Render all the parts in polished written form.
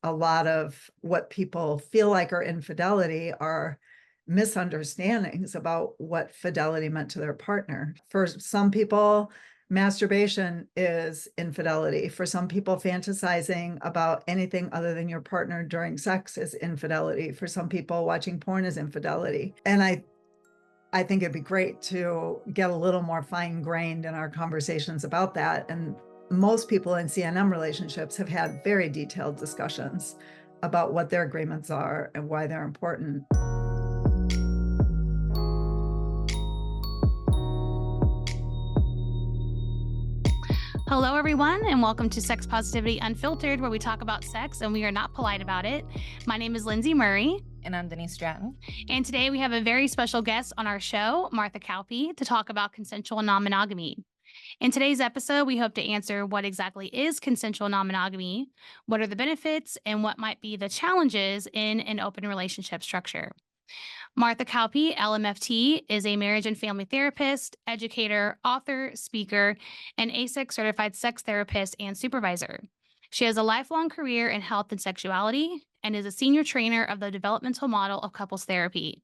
a lot of what people feel like are infidelity are misunderstandings about what fidelity meant to their partner. For some people, masturbation is infidelity. For some people, fantasizing about anything other than your partner during sex is infidelity. For some people, watching porn is infidelity. And I think it'd be great to get a little more fine-grained in our conversations about that. And most people in CNM relationships have had very detailed discussions about what their agreements are and why they're important. Hello, everyone, and welcome to Sex Positivity Unfiltered, where we talk about sex and we are not polite about it. My name is Lyndsey Murray. And I'm Denise Stratton. And today we have a very special guest on our show, Martha Kauppi, to talk about consensual non-monogamy. In today's episode, we hope to answer what exactly is consensual non-monogamy, what are the benefits, and what might be the challenges in an open relationship structure. Martha Kauppi, LMFT, is a marriage and family therapist, educator, author, speaker, and ASEC certified sex therapist and supervisor. She has a lifelong career in health and sexuality and is a senior trainer of the developmental model of couples therapy.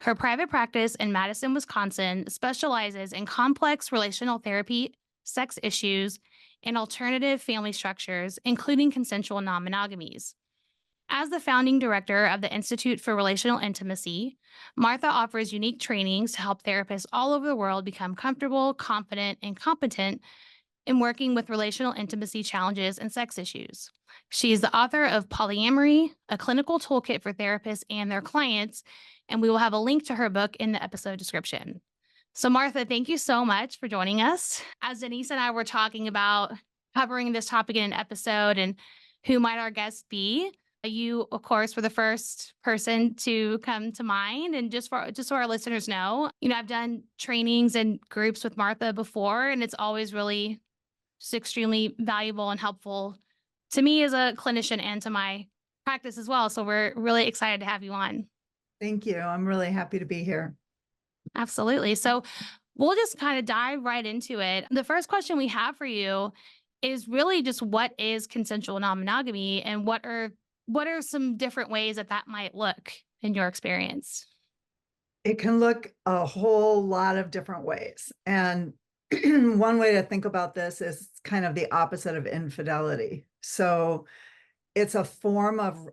Her private practice in Madison, Wisconsin, specializes in complex relational therapy, sex issues, and alternative family structures, including consensual non-monogamies. As the founding director of the Institute for Relational Intimacy, Martha offers unique trainings to help therapists all over the world become comfortable, confident, and competent in working with relational intimacy challenges and sex issues. She is the author of Polyamory, a clinical toolkit for therapists and their clients, and we will have a link to her book in the episode description. So, Martha, thank you so much for joining us. As Denise and I were talking about covering this topic in an episode and who might our guest be, you, of course, were the first person to come to mind. And just so our listeners know, I've done trainings and groups with Martha before, and it's always really just extremely valuable and helpful to me as a clinician and to my practice as well. So we're really excited to have you on. Thank you. I'm really happy to be here. Absolutely. So we'll just kind of dive right into it. The first question we have for you is really just what is consensual non-monogamy and what are some different ways that might look in your experience? It can look a whole lot of different ways. And one way to think about this is kind of the opposite of infidelity. So it's a form of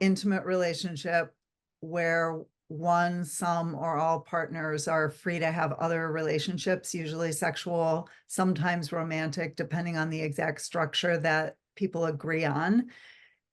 intimate relationship where one, some, or all partners are free to have other relationships, usually sexual, sometimes romantic, depending on the exact structure that people agree on.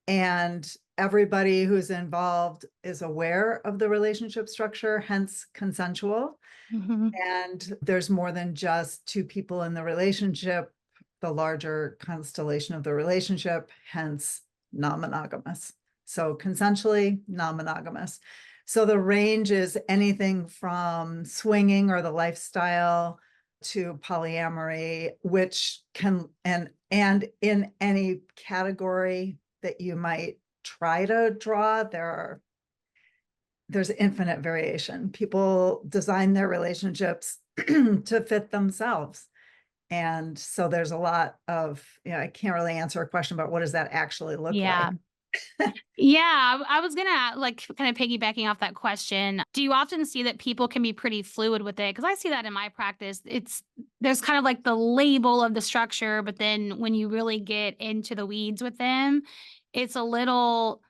And everybody who's involved is aware of the relationship structure, hence consensual. Mm-hmm. And there's more than just two people in the relationship, the larger constellation of the relationship, hence non-monogamous. So consensually non-monogamous. So the range is anything from swinging or the lifestyle to polyamory, which can, and in any category that you might try to draw, there's infinite variation. People design their relationships to fit themselves. And so there's a lot of, I can't really answer a question about what does that actually look like. Yeah, I was gonna kind of piggybacking off that question. Do you often see that people can be pretty fluid with it? Because I see that in my practice. There's kind of like the label of the structure, but then when you really get into the weeds with them, it's a little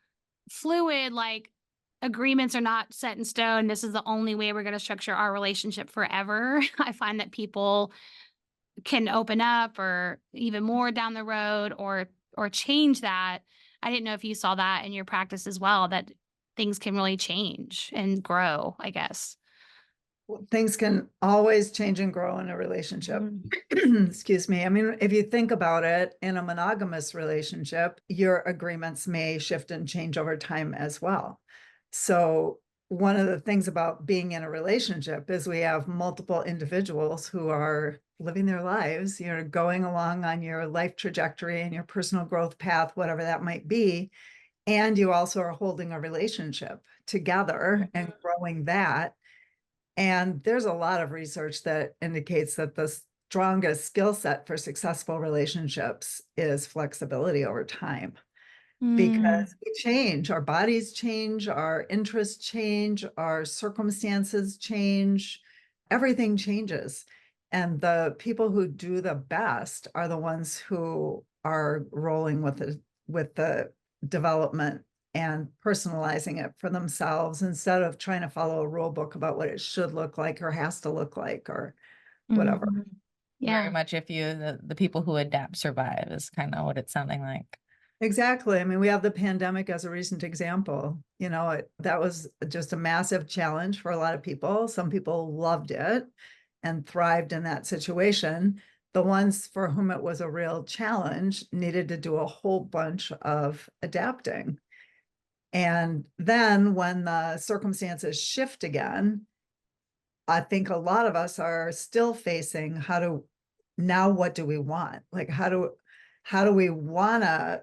fluid, like agreements are not set in stone. This is the only way we're going to structure our relationship forever. I find that people can open up or even more down the road or change that. I didn't know if you saw that in your practice as well, that things can really change and grow, I guess. Well, things can always change and grow in a relationship. Mm-hmm. Excuse me. I mean, if you think about it, in a monogamous relationship, your agreements may shift and change over time as well. So one of the things about being in a relationship is we have multiple individuals who are living their lives, going along on your life trajectory and your personal growth path, whatever that might be. And you also are holding a relationship together and growing that. And there's a lot of research that indicates that the strongest skill set for successful relationships is flexibility over time. Mm. because we change, our bodies change, our interests change, our circumstances change, everything changes. And the people who do the best are the ones who are rolling with the development and personalizing it for themselves instead of trying to follow a rule book about what it should look like or has to look like or whatever. Mhm. Very Yeah. much if you, the people who adapt survive is kind of what it's sounding like. Exactly. I mean, we have the pandemic as a recent example. That was just a massive challenge for a lot of people. Some people loved it and thrived in that situation. The ones for whom it was a real challenge needed to do a whole bunch of adapting. And then when the circumstances shift again, I think a lot of us are still facing now what do we want? Like how do we want to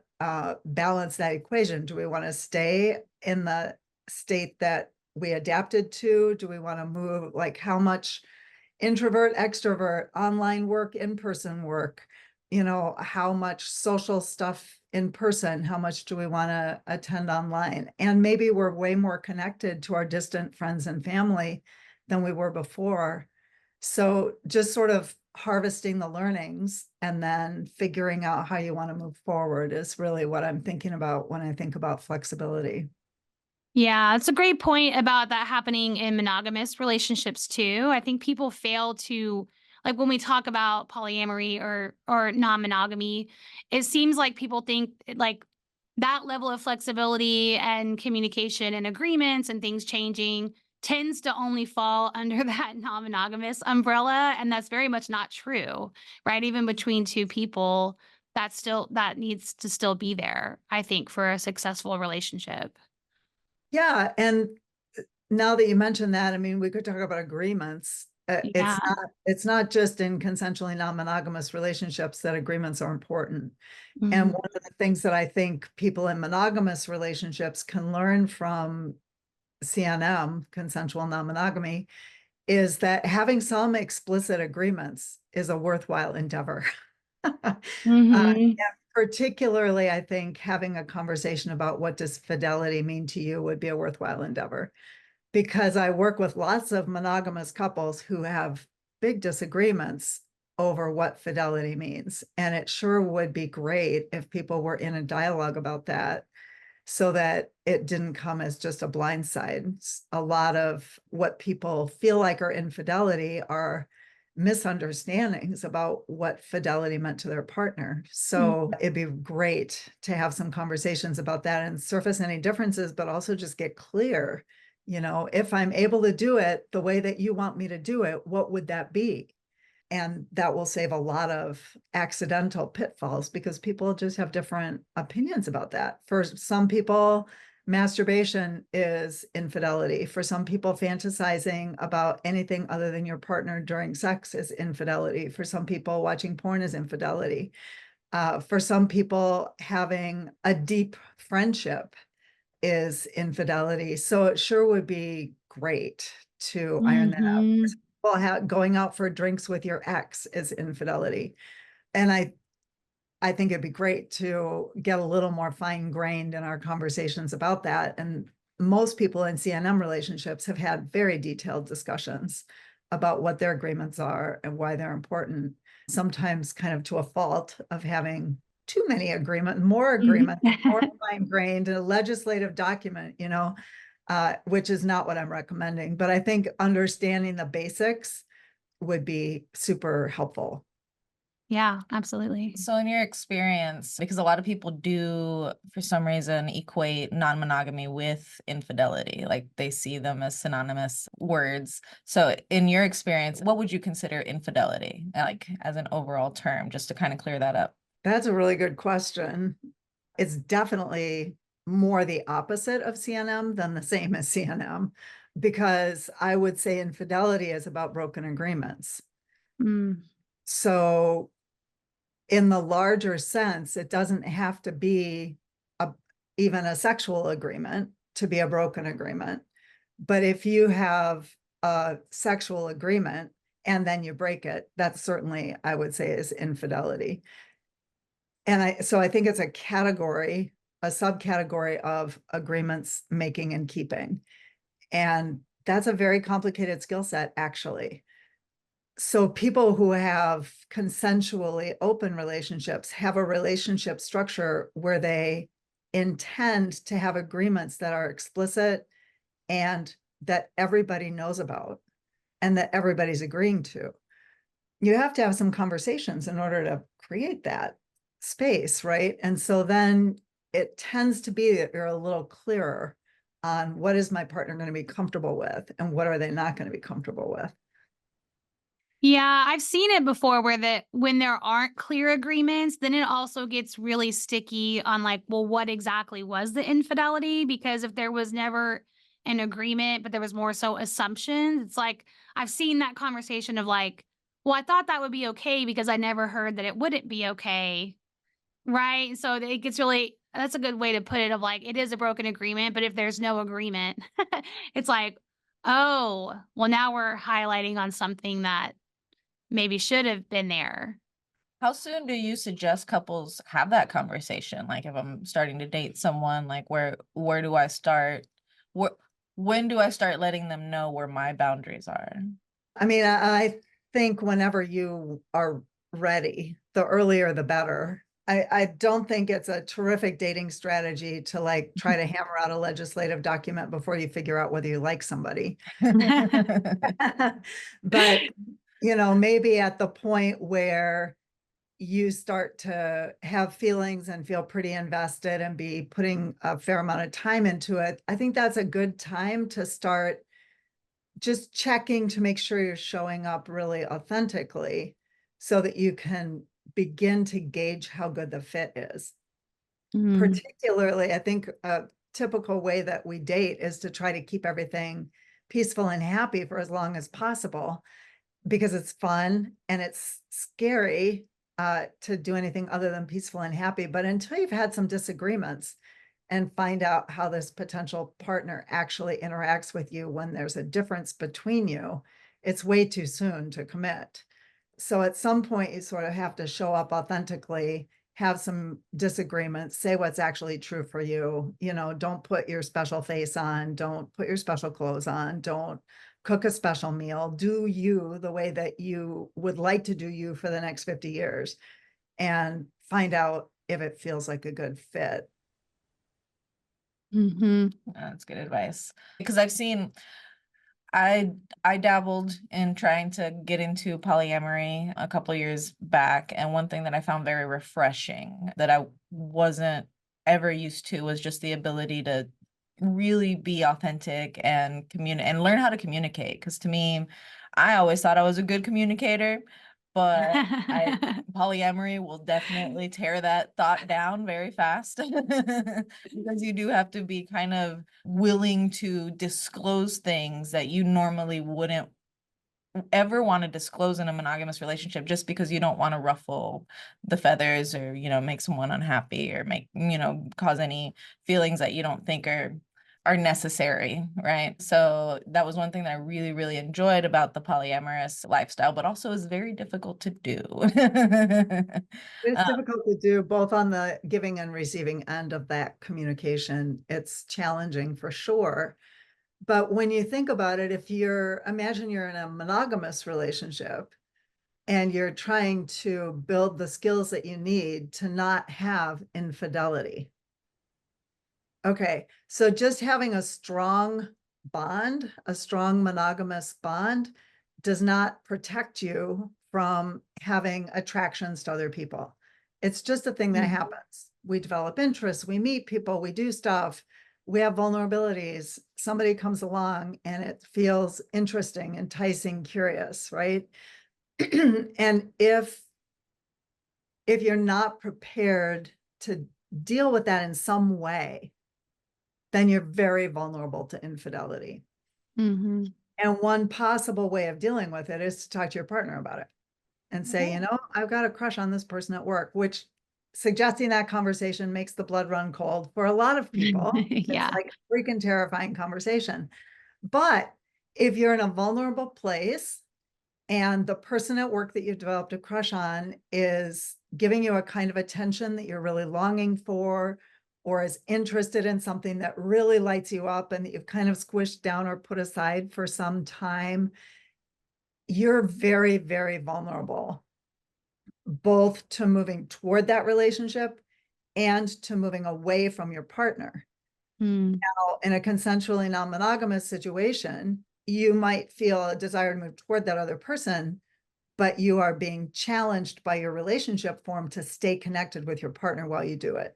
balance that equation? Do we want to stay in the state that we adapted to? Do we want to move? Like how much introvert, extrovert, online work, in-person work, how much social stuff in person, how much do we want to attend online? And maybe we're way more connected to our distant friends and family than we were before. So just sort of harvesting the learnings and then figuring out how you want to move forward is really what I'm thinking about when I think about flexibility. Yeah, it's a great point about that happening in monogamous relationships too. I think people fail to, like, when we talk about polyamory or non-monogamy, it seems like people think like that level of flexibility and communication and agreements and things changing tends to only fall under that non-monogamous umbrella, and that's very much not true, right? Even between two people, that needs to still be there, I think, for a successful relationship. Yeah, and now that you mentioned that, I mean, we could talk about agreements. Yeah. It's not just in consensually non-monogamous relationships that agreements are important. And Mhm. one of the things that I think people in monogamous relationships can learn from CNM, consensual non-monogamy, is that having some explicit agreements is a worthwhile endeavor. Mhm. Yeah, particularly, I think having a conversation about what does fidelity mean to you would be a worthwhile endeavor, because I work with lots of monogamous couples who have big disagreements over what fidelity means. And it sure would be great if people were in a dialogue about that so that it didn't come as just a blindside. A lot of what people feel like are infidelity are misunderstandings about what fidelity meant to their partner. So it'd be great to have some conversations about that and surface any differences, but also just get clear. If I'm able to do it the way that you want me to do it, what would that be? And that will save a lot of accidental pitfalls because people just have different opinions about that. For some people, masturbation is infidelity. For some people, fantasizing about anything other than your partner during sex is infidelity. For some people, watching porn is infidelity. For some people, having a deep friendship is infidelity. So it sure would be great to iron that out. Mhm. Well, going out for drinks with your ex is infidelity. And I think it'd be great to get a little more fine grained in our conversations about that. And most people in CNM relationships have had very detailed discussions about what their agreements are and why they're important, sometimes kind of to a fault of having too many more Mhm. agreements, more fine grained, a legislative document, which is not what I'm recommending. But I think understanding the basics would be super helpful. Yeah, absolutely. So, in your experience, because a lot of people do, for some reason, equate non-monogamy with infidelity, like they see them as synonymous words. So, in your experience, what would you consider infidelity, like as an overall term, just to kind of clear that up? That's a really good question. It's definitely more the opposite of CNM than the same as CNM, because I would say infidelity is about broken agreements. Mm. So in the larger sense, it doesn't have to be even a sexual agreement to be a broken agreement. But if you have a sexual agreement and then you break it, that certainly I would say is infidelity. And so I think it's a category a subcategory of agreements making and keeping. And that's a very complicated skill set, actually. So people who have consensually open relationships have a relationship structure where they intend to have agreements that are explicit and that everybody knows about and that everybody's agreeing to. You have to have some conversations in order to create that space, right? And so then it tends to be that you're a little clearer on what is my partner going to be comfortable with and what are they not going to be comfortable with. Yeah, I've seen it before where when there aren't clear agreements, then it also gets really sticky on like, well, what exactly was the infidelity? Because if there was never an agreement, but there was more so assumptions, it's like I've seen that conversation of like, well, I thought that would be okay because I never heard that it wouldn't be okay. Right. So it gets really, that's a good way to put it of like, it is a broken agreement, but if there's no agreement, it's like, oh, well, now we're highlighting on something that maybe should have been there. How soon do you suggest couples have that conversation? Like if I'm starting to date someone, like where do I start? When do I start letting them know where my boundaries are? I mean, I think whenever you are ready, the earlier the better. I don't think it's a terrific dating strategy to like try to hammer out a legislative document before you figure out whether you like somebody. But, maybe at the point where you start to have feelings and feel pretty invested and be putting a fair amount of time into it, I think that's a good time to start just checking to make sure you're showing up really authentically so that you can begin to gauge how good the fit is. Mm. Particularly, I think a typical way that we date is to try to keep everything peaceful and happy for as long as possible because it's fun and it's scary to do anything other than peaceful and happy. But until you've had some disagreements and find out how this potential partner actually interacts with you when there's a difference between you, it's way too soon to commit. So at some point, you sort of have to show up authentically, have some disagreements, say what's actually true for you. Don't put your special face on, don't put your special clothes on, don't cook a special meal. Do you the way that you would like to do you for the next 50 years and find out if it feels like a good fit. Mm-hmm. That's good advice. Because I dabbled in trying to get into polyamory a couple years back, and one thing that I found very refreshing that I wasn't ever used to was just the ability to really be authentic and communicate and learn how to communicate. Because to me, I always thought I was a good communicator, but polyamory will definitely tear that thought down very fast because you do have to be kind of willing to disclose things that you normally wouldn't ever want to disclose in a monogamous relationship just because you don't want to ruffle the feathers or, make someone unhappy or make, cause any feelings that you don't think are necessary, right? So that was one thing that I really, really enjoyed about the polyamorous lifestyle, but also is very difficult to do. It's difficult to do both on the giving and receiving end of that communication. It's challenging for sure. But when you think about it, imagine you're in a monogamous relationship and you're trying to build the skills that you need to not have infidelity. Okay, so just having a strong bond, a strong monogamous bond, does not protect you from having attractions to other people. It's just a thing that happens. We develop interests, we meet people, we do stuff, we have vulnerabilities. Somebody comes along and it feels interesting, enticing, curious, right? And if you're not prepared to deal with that in some way, then you're very vulnerable to infidelity. Mm-hmm. And one possible way of dealing with it is to talk to your partner about it and say, I've got a crush on this person at work, which suggesting that conversation makes the blood run cold for a lot of people. Yeah. It's like a freaking terrifying conversation. But if you're in a vulnerable place and the person at work that you've developed a crush on is giving you a kind of attention that you're really longing for, or is interested in something that really lights you up and that you've kind of squished down or put aside for some time, you're very, very vulnerable, both to moving toward that relationship and to moving away from your partner. Mm. Now, in a consensually non-monogamous situation, you might feel a desire to move toward that other person, but you are being challenged by your relationship form to stay connected with your partner while you do it.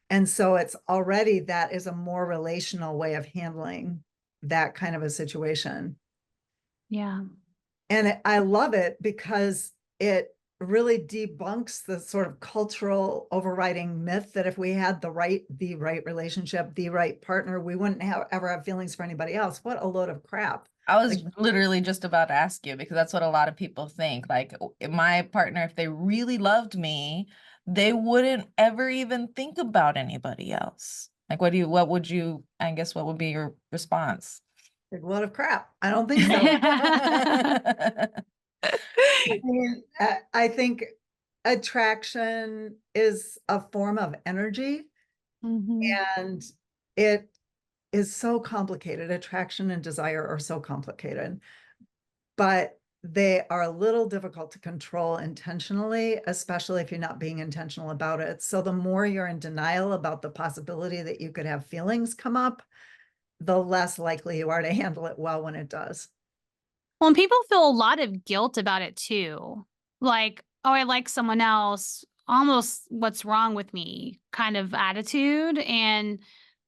And so it's already, that is a more relational way of handling that kind of a situation. Yeah. And I love it because it really debunks the sort of cultural overriding myth that if we had the right relationship, the right partner, we wouldn't ever have feelings for anybody else. What a load of crap. I was literally just about to ask you, because that's what a lot of people think. Like, my partner, if they really loved me, they wouldn't ever even think about anybody else. Like, what would you, I guess, what would be your response? A load of crap. I don't think so. I mean, I think attraction is a form of energy, and it is so complicated. Attraction and desire are so complicated, but they are a little difficult to control intentionally, especially if you're not being intentional about it. So the more you're in denial about the possibility that you could have feelings come up, the less likely you are to handle it well when it does. Well, and people feel a lot of guilt about it too. Like, oh, I like someone else, almost what's wrong with me kind of attitude. And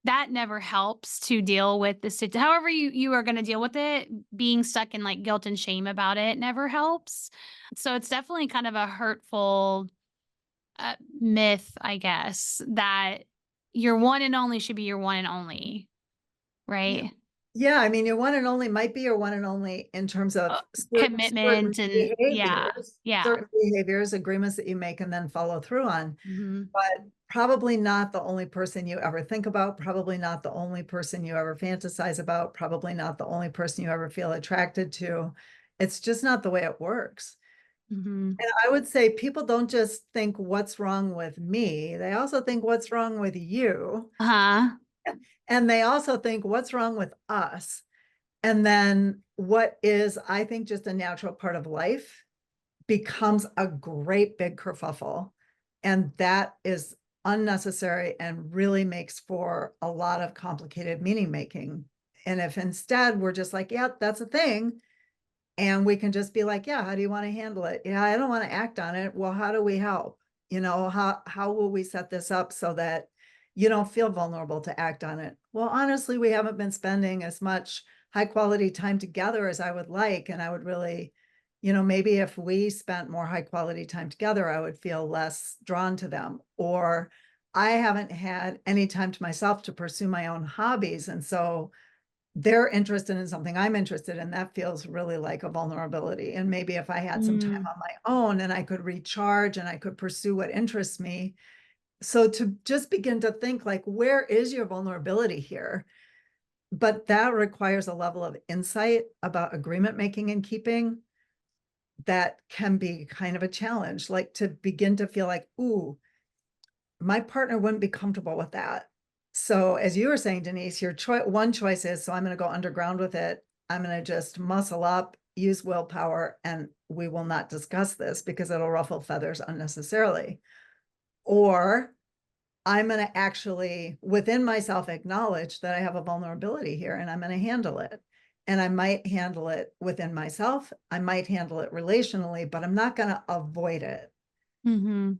that never helps to deal with the situation. However you are going to deal with it, being stuck in like guilt and shame about it never helps. So it's definitely kind of a hurtful myth, I guess, that your one and only should be your one and only, right? Yeah, I mean, your one and only might be your one and only in terms of Commitment and yeah. certain behaviors, agreements that you make and then follow through on. Mm-hmm. But probably not the only person you ever think about, probably not the only person you ever fantasize about, probably not the only person you ever feel attracted to. It's just not the way it works. Mm-hmm. And I would say people don't just think what's wrong with me, they also think what's wrong with you. Uh-huh. And they also think what's wrong with us. And then what is, I think, just a natural part of life becomes a great big kerfuffle. And that is unnecessary and really makes for a lot of complicated meaning making. And if instead we're just like, yeah, that's a thing. And we can just be like, yeah, how do you want to handle it? Yeah, I don't want to act on it. Well, how do we help? You know, how will we set this up so that you don't feel vulnerable to act on it? Well, honestly, we haven't been spending as much high quality time together as I would like. And I would really, you know, maybe if we spent more high quality time together, I would feel less drawn to them. Or I haven't had any time to myself to pursue my own hobbies. And so they're interested in something I'm interested in, that feels really like a vulnerability. And maybe if I had some time on my own and I could recharge and I could pursue what interests me. So to just begin to think like, where is your vulnerability here? But that requires a level of insight about agreement making and keeping that can be kind of a challenge, like to begin to feel like, ooh, my partner wouldn't be comfortable with that. So as you were saying, Denise, your one choice is, so I'm going to go underground with it. I'm going to just muscle up, use willpower, and we will not discuss this because it'll ruffle feathers unnecessarily. Or I'm going to actually, within myself, acknowledge that I have a vulnerability here and I'm going to handle it. And I might handle it within myself. I might handle it relationally, but I'm not going to avoid it. Mm-hmm.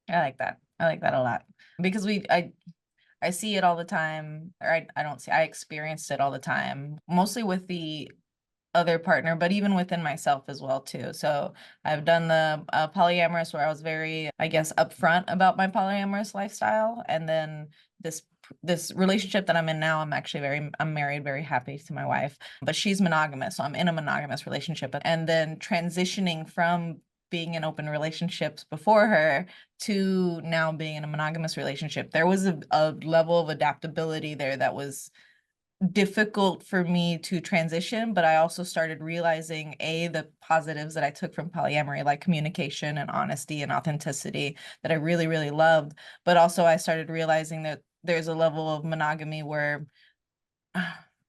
I like that. I like that a lot, because I see it all the time, or I don't see, I experienced it all the time, mostly with the other partner, but even within myself as well too. So I've done the polyamorous, where I was very, I guess, upfront about my polyamorous lifestyle, and then this relationship that I'm in now, I'm married, very happy to my wife, but she's monogamous, so I'm in a monogamous relationship. And then transitioning from being in open relationships before her to now being in a monogamous relationship, there was a level of adaptability there that was difficult for me to transition, but I also started realizing the positives that I took from polyamory, like communication and honesty and authenticity, that I really, really loved. But also I started realizing that there's a level of monogamy where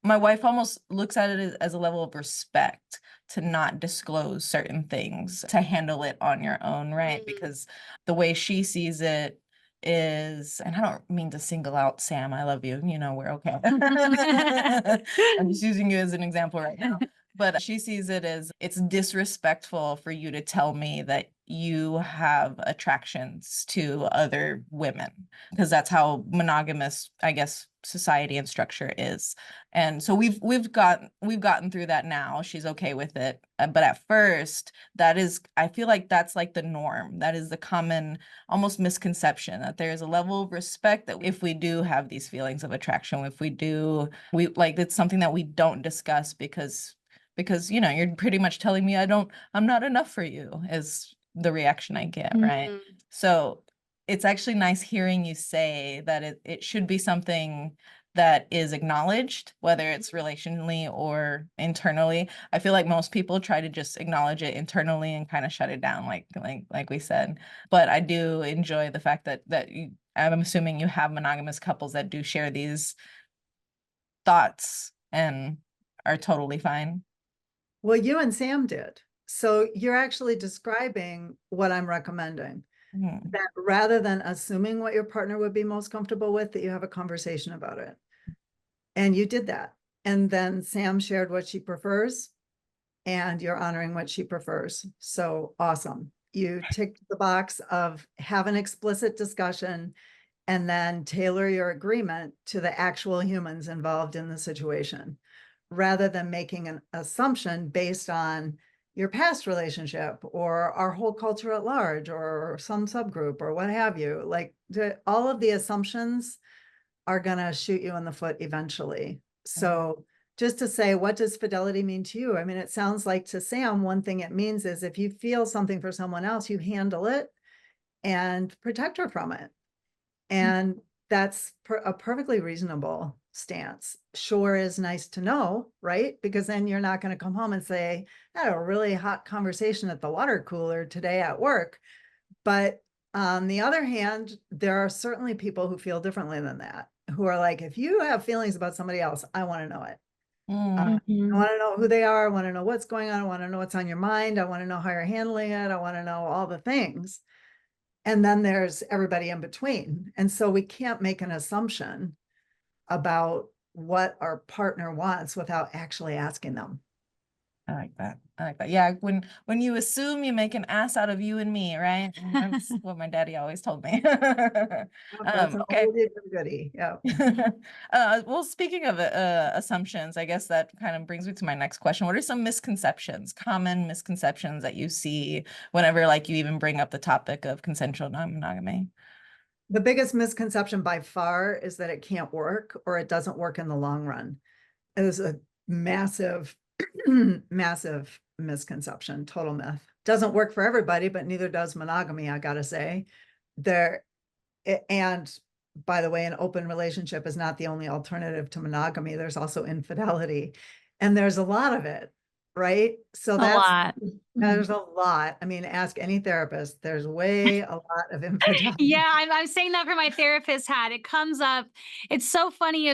my wife almost looks at it as a level of respect to not disclose certain things, to handle it on your own, right? Because the way she sees it is, and I don't mean to single out Sam, I love you, we're okay. I'm just using you as an example right now. But she sees it as it's disrespectful for you to tell me that you have attractions to other women, because that's how monogamous, I guess, society and structure is. And so we've gotten through that now. She's okay with it. But at first, I feel like that's like the norm. That is the common almost misconception, that there is a level of respect that if we do have these feelings of attraction, if we like, it's something that we don't discuss because you're pretty much telling me I'm not enough for you, is the reaction I get, right? So it's actually nice hearing you say that it should be something that is acknowledged, whether it's relationally or internally. I feel like most people try to just acknowledge it internally and kind of shut it down, like we said. But I do enjoy the fact that I'm assuming you have monogamous couples that do share these thoughts and are totally fine. Well, you and Sam did. So you're actually describing what I'm recommending. That rather than assuming what your partner would be most comfortable with, that you have a conversation about it. And you did that. And then Sam shared what she prefers, and you're honoring what she prefers. So awesome. You ticked the box of have an explicit discussion and then tailor your agreement to the actual humans involved in the situation, rather than making an assumption based on your past relationship or our whole culture at large or some subgroup or what have you. Like all of the assumptions are going to shoot you in the foot eventually. So just to say, what does fidelity mean to you? I mean, it sounds like to Sam, one thing it means is if you feel something for someone else, you handle it and protect her from it. And that's a perfectly reasonable stance. Sure is nice to know, right? Because then you're not going to come home and say, I had a really hot conversation at the water cooler today at work. But on the other hand, there are certainly people who feel differently than that, who are like, if you have feelings about somebody else, I want to know it. I want to know who they are. I want to know what's going on. I want to know what's on your mind. I want to know how you're handling it. I want to know all the things. And then there's everybody in between. And so we can't make an assumption about what our partner wants without actually asking them. I like that. Yeah, when you assume, you make an ass out of you and me, right? That's what my daddy always told me. That's an Okay. oldie but goodie. Yeah. Well, speaking of assumptions, I guess that kind of brings me to my next question. What are some common misconceptions that you see whenever like you even bring up the topic of consensual non-monogamy? The biggest misconception by far is that it can't work or it doesn't work in the long run. It is a massive, massive misconception, total myth. Doesn't work for everybody, but neither does monogamy, I gotta say. And by the way, an open relationship is not the only alternative to monogamy. There's also infidelity, and there's a lot of it, right? So there's a lot. I mean, ask any therapist. There's way a lot of infidelity. Yeah, I'm saying that for my therapist hat. It comes up. It's so funny.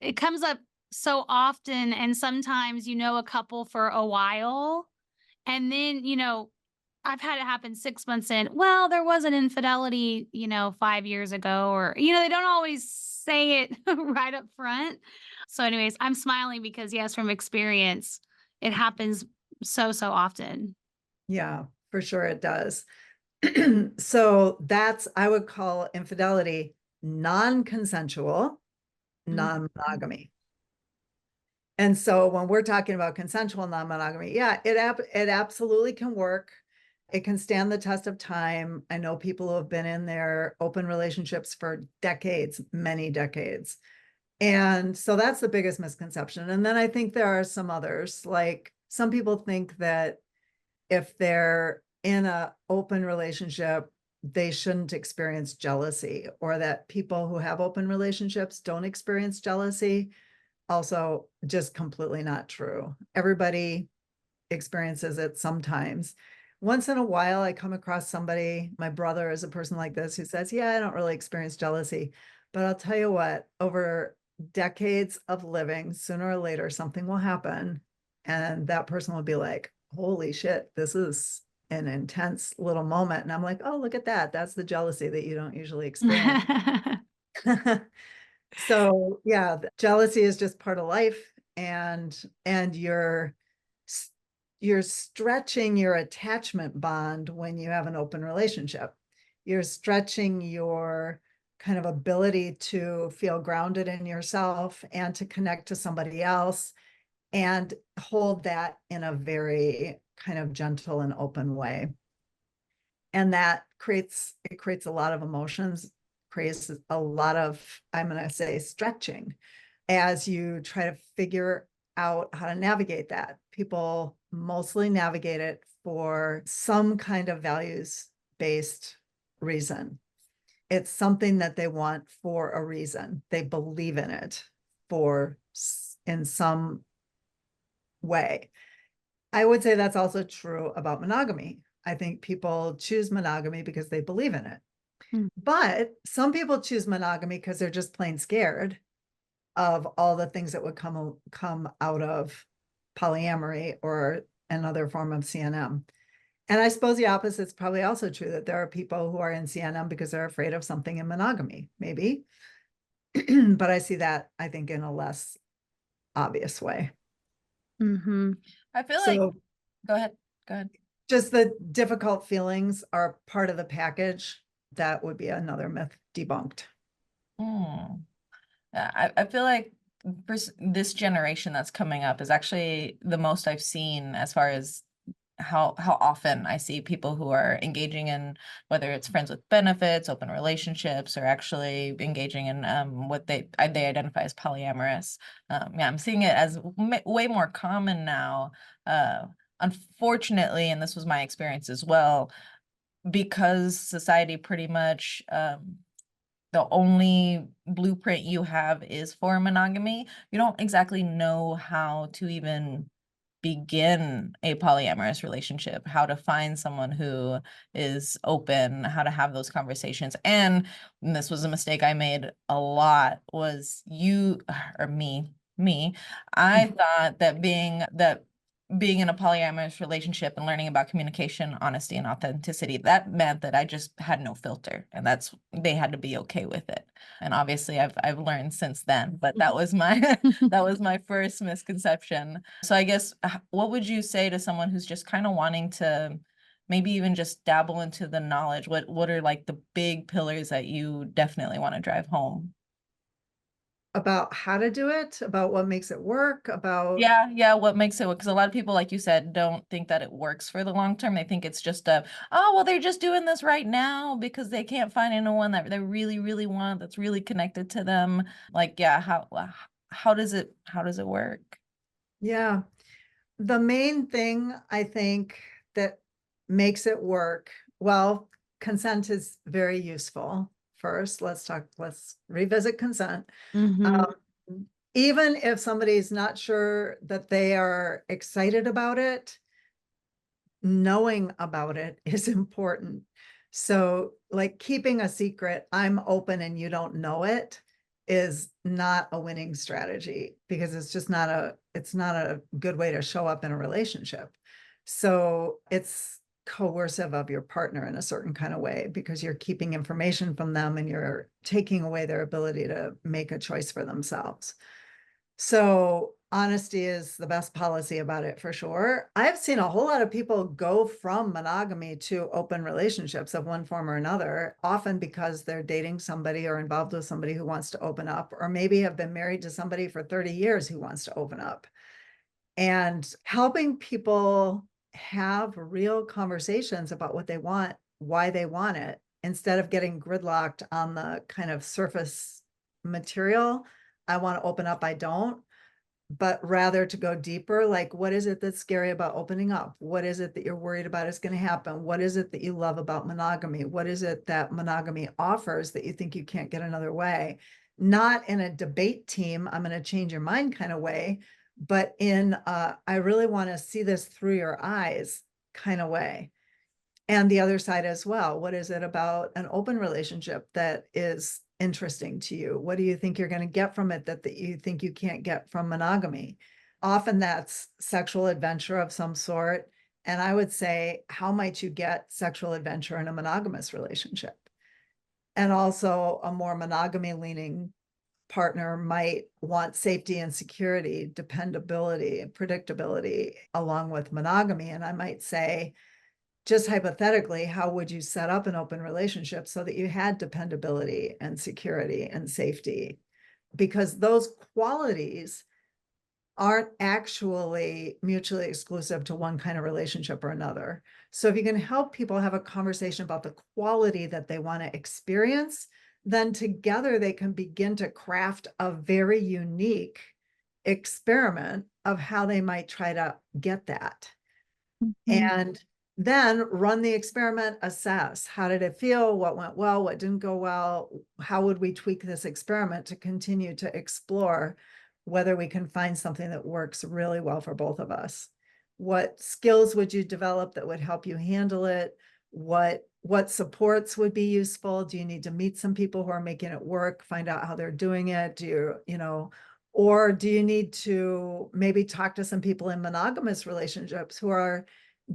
It comes up so often, and sometimes a couple for a while, and then I've had it happen 6 months in. Well, there was an infidelity 5 years ago, or they don't always say it right up front. So, anyways, I'm smiling because yes, from experience, it happens so often. Yeah, for sure it does. So I would call infidelity non-consensual non-monogamy. And so when we're talking about consensual non-monogamy, yeah, it absolutely can work. It can stand the test of time. I know people who have been in their open relationships for decades, many decades. And so that's the biggest misconception. And then I think there are some others, like some people think that if they're in an open relationship, they shouldn't experience jealousy, or that people who have open relationships don't experience jealousy. also just completely not true. Everybody experiences it sometimes. Once in a while, I come across somebody, my brother is a person like this, who says, yeah, I don't really experience jealousy. But I'll tell you what, over decades of living, sooner or later, something will happen. And that person will be like, holy shit, this is an intense little moment. And I'm like, oh, look at that. That's the jealousy that you don't usually experience. So yeah, jealousy is just part of life, and you're stretching your attachment bond when you have an open relationship. You're stretching your kind of ability to feel grounded in yourself and to connect to somebody else and hold that in a very kind of gentle and open way. And that creates a lot of emotions, creates a lot of, I'm going to say, stretching as you try to figure out how to navigate that. People mostly navigate it for some kind of values-based reason. It's something that they want for a reason. They believe in it in some way. I would say that's also true about monogamy. I think people choose monogamy because they believe in it. But some people choose monogamy because they're just plain scared of all the things that would come out of polyamory or another form of CNM. And I suppose the opposite is probably also true, that there are people who are in CNM because they're afraid of something in monogamy, maybe. But I see that, I think, in a less obvious way. I feel like, go ahead. Just the difficult feelings are part of the package. That would be another myth debunked. I feel like this generation that's coming up is actually the most I've seen as far as how often I see people who are engaging in, whether it's friends with benefits, open relationships, or actually engaging in what they identify as polyamorous. Yeah, I'm seeing it as way more common now. Unfortunately, and this was my experience as well, because society pretty much the only blueprint you have is for monogamy, you don't exactly know how to even begin a polyamorous relationship, how to find someone who is open, how to have those conversations. And this was a mistake I made a lot, was I thought that being in a polyamorous relationship and learning about communication, honesty, and authenticity, that meant that I just had no filter, and they had to be okay with it. And obviously I've learned since then, but that was my that was my first misconception. So I guess, what would you say to someone who's just kind of wanting to maybe even just dabble into the knowledge? What are like the big pillars that you definitely want to drive home? About how to do it, about what makes it work, about what makes it work? Because a lot of people, like you said, don't think that it works for the long term. They think it's just they're just doing this right now because they can't find anyone that they really, really want, that's really connected to them. Like, how does it work? Yeah. The main thing I think that makes it work, well, consent is very useful. First, let's revisit consent. Even if somebody's not sure that they are excited about it, knowing about it is important. So like keeping a secret, I'm open and you don't know it, is not a winning strategy, because it's just not a good way to show up in a relationship. So it's coercive of your partner in a certain kind of way, because you're keeping information from them and you're taking away their ability to make a choice for themselves. So honesty is the best policy about it, for sure. I've seen a whole lot of people go from monogamy to open relationships of one form or another, often because they're dating somebody or involved with somebody who wants to open up, or maybe have been married to somebody for 30 years who wants to open up. And helping people have real conversations about what they want, why they want it, instead of getting gridlocked on the kind of surface material. I want to open up, I don't, but rather to go deeper. Like, what is it that's scary about opening up? What is it that you're worried about is going to happen? What is it that you love about monogamy? What is it that monogamy offers that you think you can't get another way? not in a debate team, I'm going to change your mind kind of way, but in I really want to see this through your eyes kind of way. And the other side as well. What is it about an open relationship that is interesting to you? What do you think you're going to get from it that you think you can't get from monogamy? Often that's sexual adventure of some sort. And I would say, how might you get sexual adventure in a monogamous relationship? And also a more monogamy leaning partner might want safety and security, dependability and predictability along with monogamy. And I might say, just hypothetically, how would you set up an open relationship so that you had dependability and security and safety? Because those qualities aren't actually mutually exclusive to one kind of relationship or another. So if you can help people have a conversation about the quality that they want to experience, then together they can begin to craft a very unique experiment of how they might try to get that. And then run the experiment, assess how did it feel, what went well, what didn't go well, how would we tweak this experiment to continue to explore whether we can find something that works really well for both of us. What skills would you develop that would help you handle it? What supports would be useful? Do you need to meet some people who are making it work, find out how they're doing it? Do you, or do you need to maybe talk to some people in monogamous relationships who are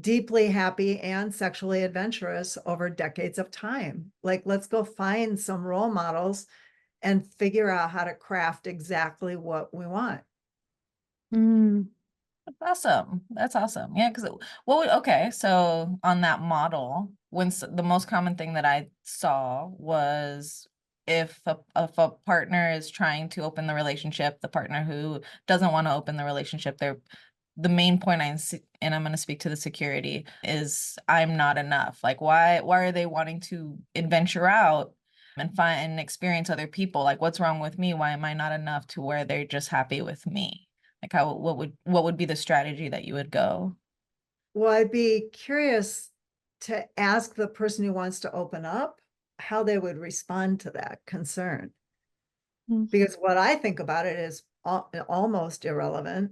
deeply happy and sexually adventurous over decades of time? Like, let's go find some role models and figure out how to craft exactly what we want. Awesome. That's awesome. Yeah, because okay, so on that model, the most common thing that I saw was if a partner is trying to open the relationship, the partner who doesn't want to open the relationship, the main point and I'm going to speak to the security is I'm not enough. Like, why are they wanting to adventure out and find and experience other people? Like, what's wrong with me? Why am I not enough to where they're just happy with me? Like, what would be the strategy that you would go? Well, I'd be curious to ask the person who wants to open up how they would respond to that concern. Because what I think about it is almost irrelevant,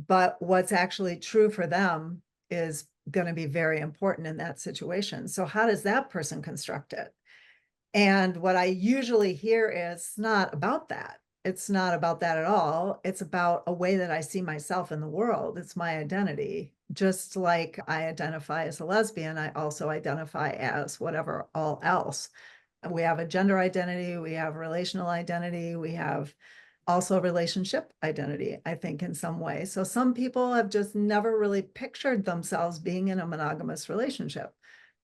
but what's actually true for them is going to be very important in that situation. So how does that person construct it? And what I usually hear is not about that. It's not about that at all. It's about a way that I see myself in the world. It's my identity. Just like I identify as a lesbian, I also identify as whatever all else. We have a gender identity, we have relational identity, we have also relationship identity, I think, in some way. So some people have just never really pictured themselves being in a monogamous relationship.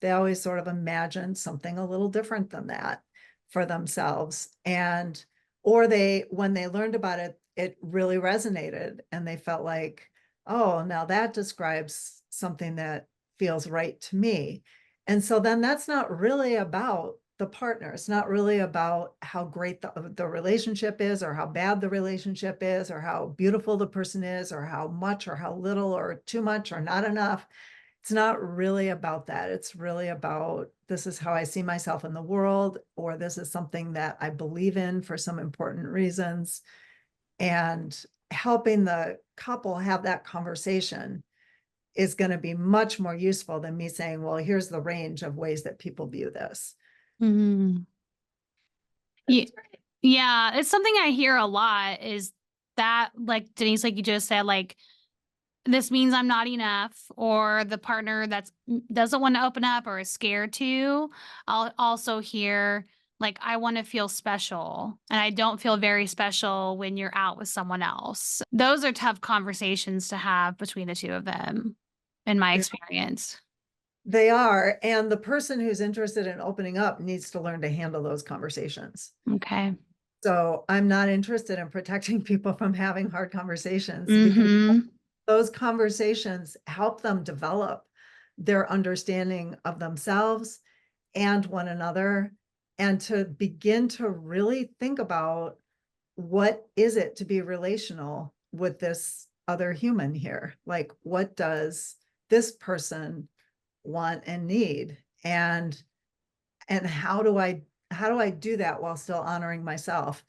They always sort of imagined something a little different than that for themselves. And, or when they learned about it, it really resonated and they felt like, oh, now that describes something that feels right to me. And so then that's not really about the partner. It's not really about how great the relationship is or how bad the relationship is or how beautiful the person is or how much or how little or too much or not enough. It's not really about that. It's really about, this is how I see myself in the world, or this is something that I believe in for some important reasons. And helping the couple have that conversation is going to be much more useful than me saying, well, here's the range of ways that people view this. Yeah, it's something I hear a lot is that, like Denise, like you just said, like, this means I'm not enough, or the partner doesn't want to open up or is scared to. I'll also hear, like, I want to feel special, and I don't feel very special when you're out with someone else. Those are tough conversations to have between the two of them, in my experience. They are. And the person who's interested in opening up needs to learn to handle those conversations. Okay. So I'm not interested in protecting people from having hard conversations because those conversations help them develop their understanding of themselves and one another, and to begin to really think about what is it to be relational with this other human here? Like, what does this person want and need? And how do I do that while still honoring myself?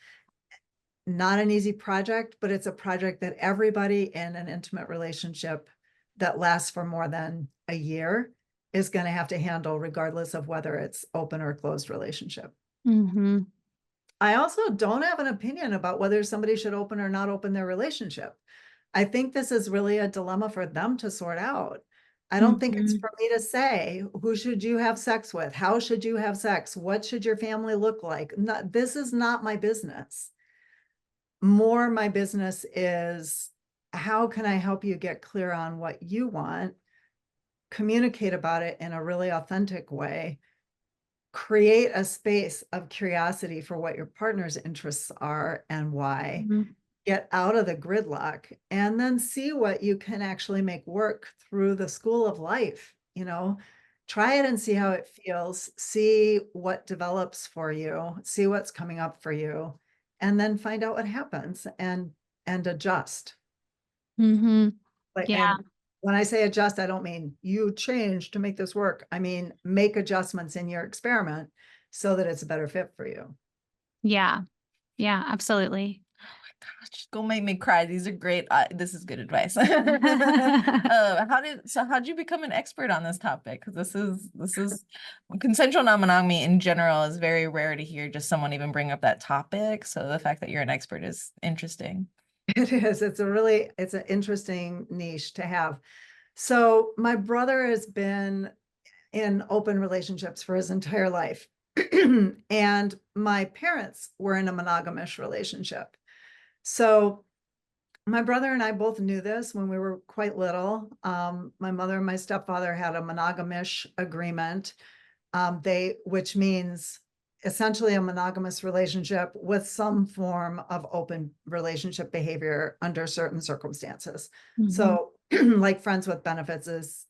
not an easy project, but it's a project that everybody in an intimate relationship that lasts for more than a year is going to have to handle, regardless of whether it's open or closed relationship. Mm-hmm. I also don't have an opinion about whether somebody should open or not open their relationship. I think this is really a dilemma for them to sort out. I don't think it's for me to say, who should you have sex with? How should you have sex? What should your family look like? This is not my business. More my business is, how can I help you get clear on what you want, communicate about it in a really authentic way, create a space of curiosity for what your partner's interests are and why, get out of the gridlock, and then see what you can actually make work through the school of life. Try it and see how it feels, see what develops for you, see what's coming up for you, and then find out what happens and adjust. Mm-hmm. Yeah. And when I say adjust, I don't mean you change to make this work. I mean, make adjustments in your experiment so that it's a better fit for you. Yeah. Yeah, absolutely. Gosh, go make me cry. These are great. This is good advice. How'd you become an expert on this topic? Because this is consensual non-monogamy in general is very rare to hear just someone even bring up that topic. So the fact that you're an expert is interesting. It is. It's an interesting niche to have. So my brother has been in open relationships for his entire life. And my parents were in a monogamous relationship. So my brother and I both knew this when we were quite little. My mother and my stepfather had a monogamish agreement, which means essentially a monogamous relationship with some form of open relationship behavior under certain circumstances. So like friends with benefits is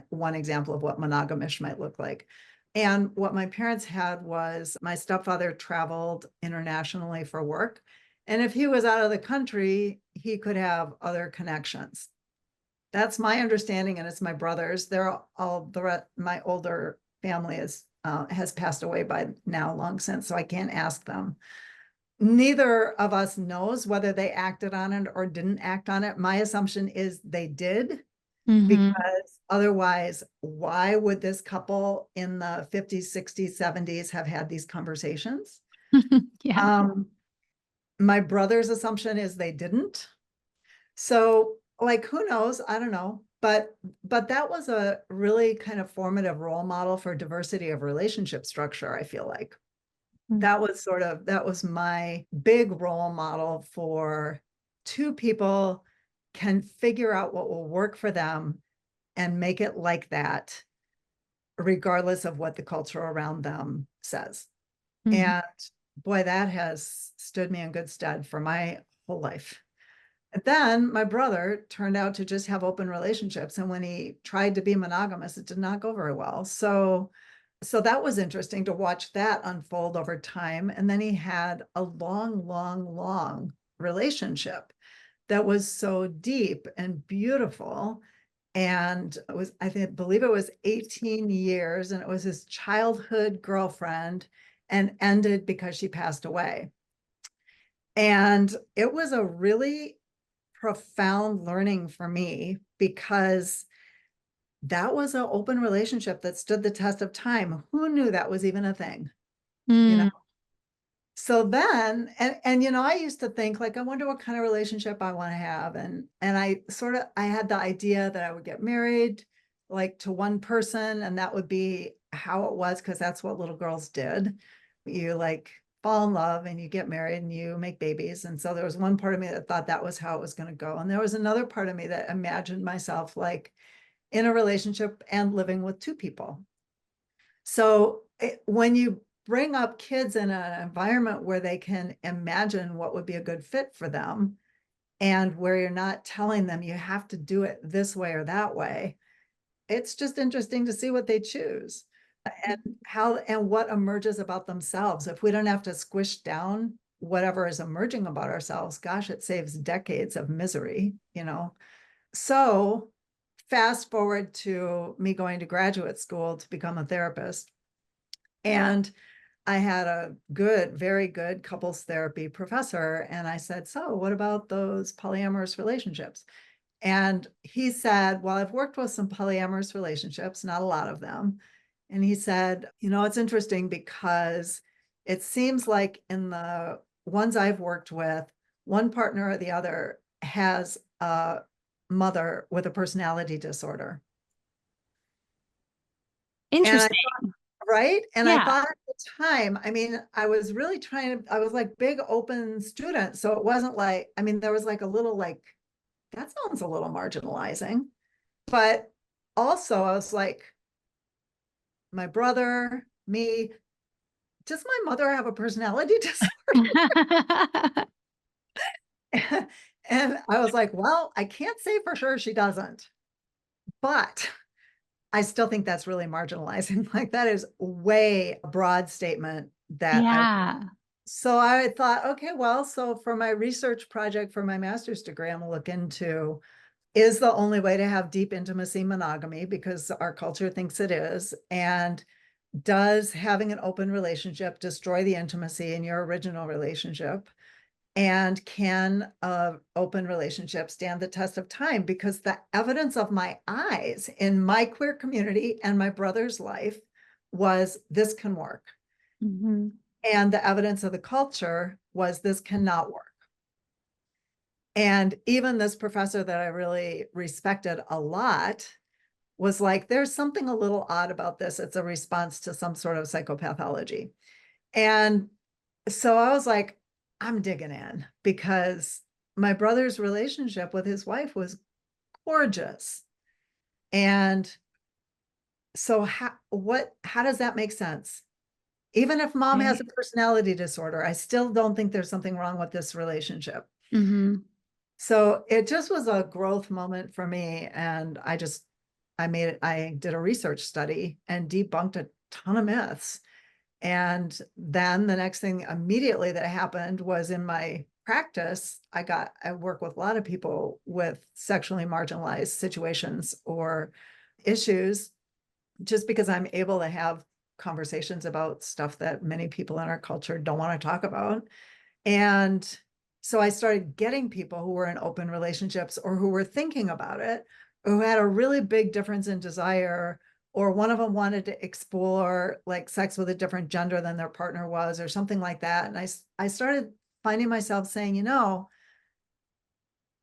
one example of what monogamish might look like. And what my parents had was my stepfather traveled internationally for work. And if he was out of the country, he could have other connections. That's my understanding, and it's my brother's. They're all my older family has passed away by now long since, so I can't ask them. Neither of us knows whether they acted on it or didn't act on it. My assumption is they did, because otherwise, why would this couple in the 50s, 60s, 70s have had these conversations? Yeah. My brother's assumption is they didn't. So, like, who knows? I don't know. But that was a really kind of formative role model for diversity of relationship structure, I feel like. That was my big role model for two people can figure out what will work for them and make it like that, regardless of what the culture around them says. And boy, that has stood me in good stead for my whole life. And then my brother turned out to just have open relationships. And when he tried to be monogamous, it did not go very well. So that was interesting to watch that unfold over time. And then he had a long, long, long relationship that was so deep and beautiful. And it was, believe it was 18 years, and it was his childhood girlfriend, and ended because she passed away. And it was a really profound learning for me, because that was an open relationship that stood the test of time. Who knew that was even a thing? So then, and I used to think, like, I wonder what kind of relationship I want to have. And I had the idea that I would get married, like, to one person, and that would be how it was, because that's what little girls did. You like fall in love and you get married and you make babies. And so there was one part of me that thought that was how it was going to go. And there was another part of me that imagined myself like in a relationship and living with two people. So when you bring up kids in an environment where they can imagine what would be a good fit for them, and where you're not telling them you have to do it this way or that way, it's just interesting to see what they choose and what emerges about themselves. If we don't have to squish down whatever is emerging about ourselves, gosh, it saves decades of misery, So fast forward to me going to graduate school to become a therapist. And I had a good, very good couples therapy professor. And I said, so what about those polyamorous relationships? And he said, well, I've worked with some polyamorous relationships, not a lot of them. And he said, it's interesting because it seems like in the ones I've worked with, one partner or the other has a mother with a personality disorder. And I Interesting. thought, right? And I Yeah. thought at the time, I mean, I was really I was like big open student. So it wasn't like, I mean, there was like a little like, that sounds a little marginalizing. But also I was like, my brother, me, does my mother have a personality disorder? And I was like, well, I can't say for sure she doesn't, but I still think that's really marginalizing. Like that is way a broad statement Yeah. so I thought, okay, well, so for my research project for my master's degree, I'm gonna look into, is the only way to have deep intimacy monogamy because our culture thinks it is, and does having an open relationship destroy the intimacy in your original relationship? And can an open relationship stand the test of time? Because the evidence of my eyes in my queer community and my brother's life was this can work. Mhm. And the evidence of the culture was this cannot work. And even this professor that I really respected a lot was like, there's something a little odd about this. It's a response to some sort of psychopathology. And so I was like, I'm digging in because my brother's relationship with his wife was gorgeous. And so how does that make sense? Even if mom has a personality disorder, I still don't think there's something wrong with this relationship. Mhm. So it just was a growth moment for me. And I did a research study and debunked a ton of myths. And then the next thing immediately that happened was in my practice, I work with a lot of people with sexually marginalized situations or issues, just because I'm able to have conversations about stuff that many people in our culture don't want to talk about. And so I started getting people who were in open relationships or who were thinking about it, who had a really big difference in desire, or one of them wanted to explore like sex with a different gender than their partner was, or something like that. And I started finding myself saying,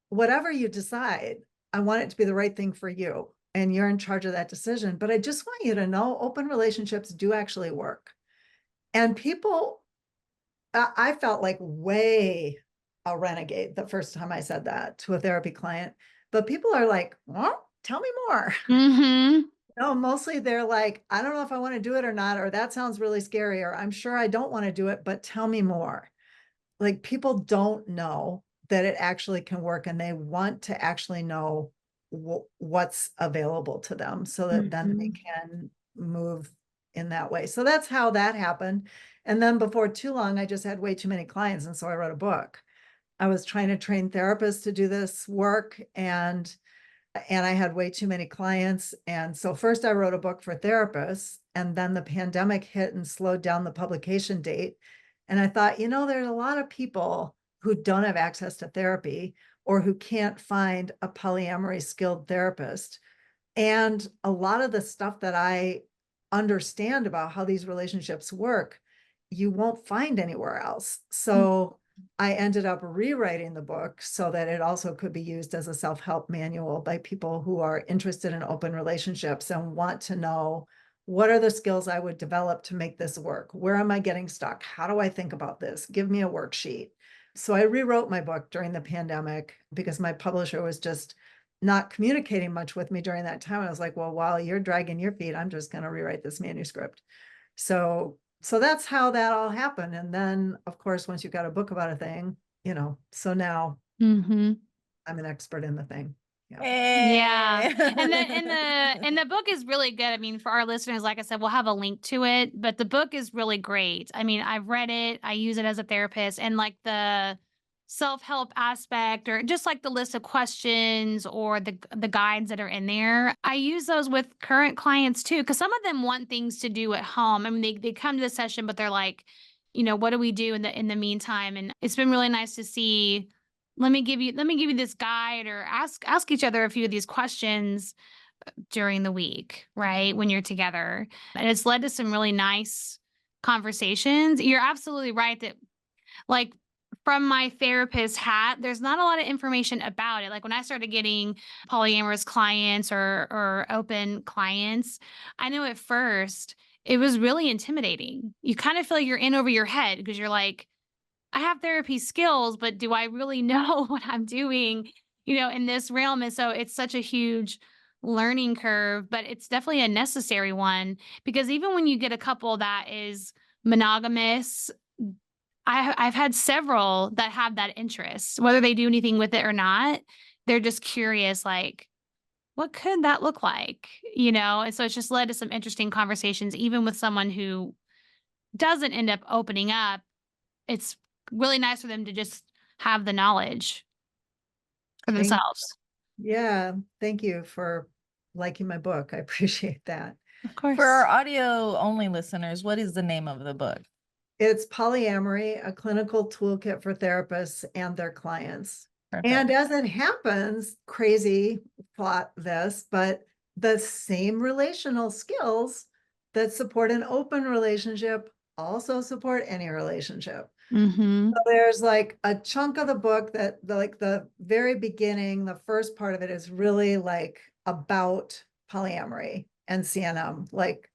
whatever you decide, I want it to be the right thing for you. And you're in charge of that decision. But I just want you to know open relationships do actually work. And people, I felt like way a renegade the first time I said that to a therapy client. But people are like, well, tell me more. Mhm. No, mostly they're like, I don't know if I want to do it or not, or that sounds really scary, or I'm sure I don't want to do it, but tell me more. Like people don't know that it actually can work and they want to actually know what's available to them so that then they Mhm. can move in that way. So that's how that happened. And then before too long, I just had way too many clients. And so I wrote a book. I was trying to train therapists to do this work, and I had way too many clients. And so first I wrote a book for therapists, and then the pandemic hit and slowed down the publication date. And I thought, there's a lot of people who don't have access to therapy or who can't find a polyamory skilled therapist. And a lot of the stuff that I understand about how these relationships work, you won't find anywhere else. So I ended up rewriting the book so that it also could be used as a self-help manual by people who are interested in open relationships and want to know, what are the skills I would develop to make this work? Where am I getting stuck? How do I think about this? Give me a worksheet. So I rewrote my book during the pandemic because my publisher was just not communicating much with me during that time. I was like, well, while you're dragging your feet, I'm just going to rewrite this manuscript. So that's how that all happened. And then, of course, once you got a book about a thing, so now Mhm. I'm an expert in the thing. Yeah. Yeah. And the Hey. and the book is really good. I mean, for our listeners, like I said, we'll have a link to it, but the book is really great. I mean, I've read it, I use it as a therapist, and like self-help aspect, or just like the list of questions or the guides that are in there. I use those with current clients too, because some of them want things to do at home. I mean, they come to the session, but they're like, what do we do in the meantime? And it's been really nice to see. Let me give you this guide, or ask each other a few of these questions during the week, right? When you're together. And it's led to some really nice conversations. You're absolutely right that, like, from my therapist hat, there's not a lot of information about it. Like, when I started getting polyamorous clients or open clients, I know at first it was really intimidating. You kind of feel like you're in over your head because you're like, I have therapy skills, but do I really know what I'm doing, in this realm? And so it's such a huge learning curve, but it's definitely a necessary one, because even when you get a couple that is monogamous, I've had several that have that interest, whether they do anything with it or not. They're just curious, like, what could that look like? And so it's just led to some interesting conversations, even with someone who doesn't end up opening up. It's really nice for them to just have the knowledge for Thank- themselves. Yeah, thank you for liking my book. I appreciate that. Of course. For our audio only listeners, what is the name of the book? It's Polyamory, a clinical toolkit for therapists and their clients. Perfect. And as it happens, crazy plot this, but the same relational skills that support an open relationship also support any relationship. Mm-hmm. So there's like a chunk of the book that the very beginning, the first part of it is really like about polyamory and CNM, like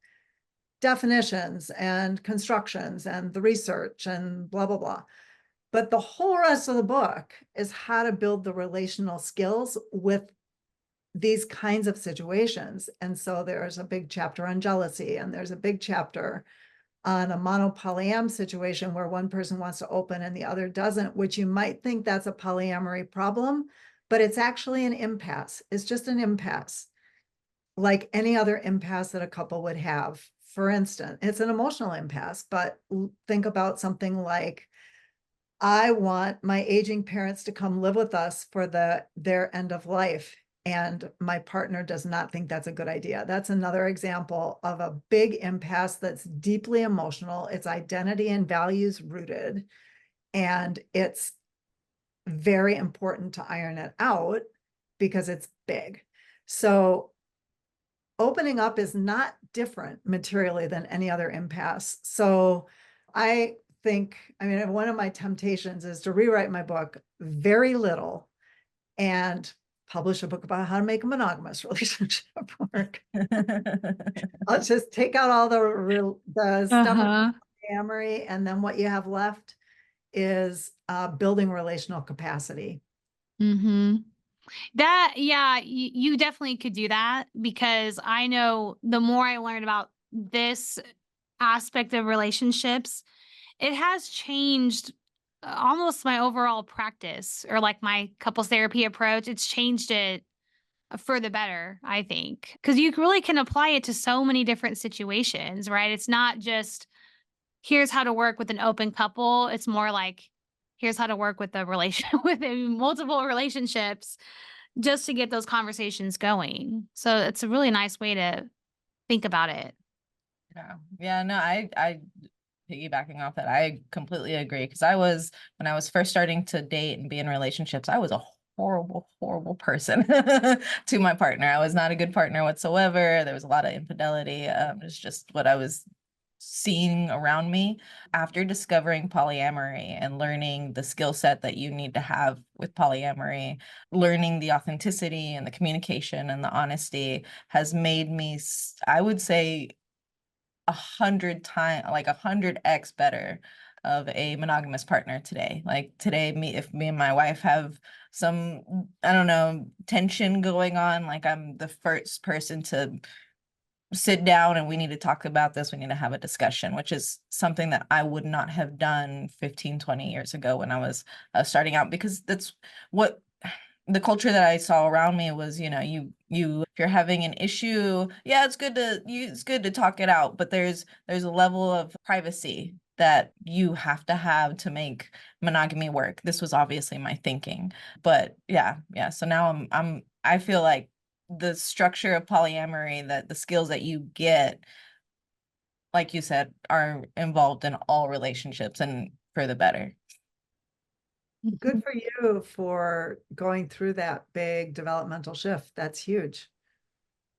definitions and constructions and the research and blah, blah, blah. But the whole rest of the book is how to build the relational skills with these kinds of situations. And so there's a big chapter on jealousy, and there's a big chapter on a monopolyam situation where one person wants to open and the other doesn't, which you might think that's a polyamory problem, but it's actually an impasse. It's just an impasse, like any other impasse that a couple would have. For instance, it's an emotional impasse, but think about something like, I want my aging parents to come live with us for their end of life, and my partner does not think that's a good idea. That's another example of a big impasse that's deeply emotional. It's identity and values rooted, and it's very important to iron it out because it's big. So opening up is not different materially than any other impasse. So I think, one of my temptations is to rewrite my book very little and publish a book about how to make a monogamous relationship work. I'll just take out all the stuff with polyamory, and then what you have left is building relational capacity. Mm-hmm. You definitely could do that, because I know the more I learn about this aspect of relationships, it has changed almost my overall practice, or like my couples therapy approach. It's changed it for the better, I think, because you really can apply it to so many different situations, right? It's not just, here's how to work with an open couple. It's more like, here's how to work with a relation with multiple relationships, just to get those conversations going. So it's a really nice way to think about it. Yeah, no, I piggybacking off that, I completely agree. Because when I was first starting to date and be in relationships, I was a horrible person to my partner. I was not a good partner whatsoever. There was a lot of infidelity. It's just what I was seeing around me. After discovering polyamory and learning the skill set that you need to have with polyamory, learning the authenticity and the communication and the honesty has made me, I would say, 100 times, like 100x better of a monogamous partner today. Like today, if me and my wife have some, I don't know, tension going on, like I'm the first person to sit down and we need to talk about this. We need to have a discussion, which is something that I would not have done 15, 20 years ago when I was starting out, because that's what the culture that I saw around me was, you if you're having an issue, yeah, it's good to talk it out, but there's a level of privacy that you have to have to make monogamy work. This was obviously my thinking, but yeah. So now I feel like the structure of polyamory, that the skills that you get, like you said, are involved in all relationships and for the better. Good for you for going through that big developmental shift. That's huge.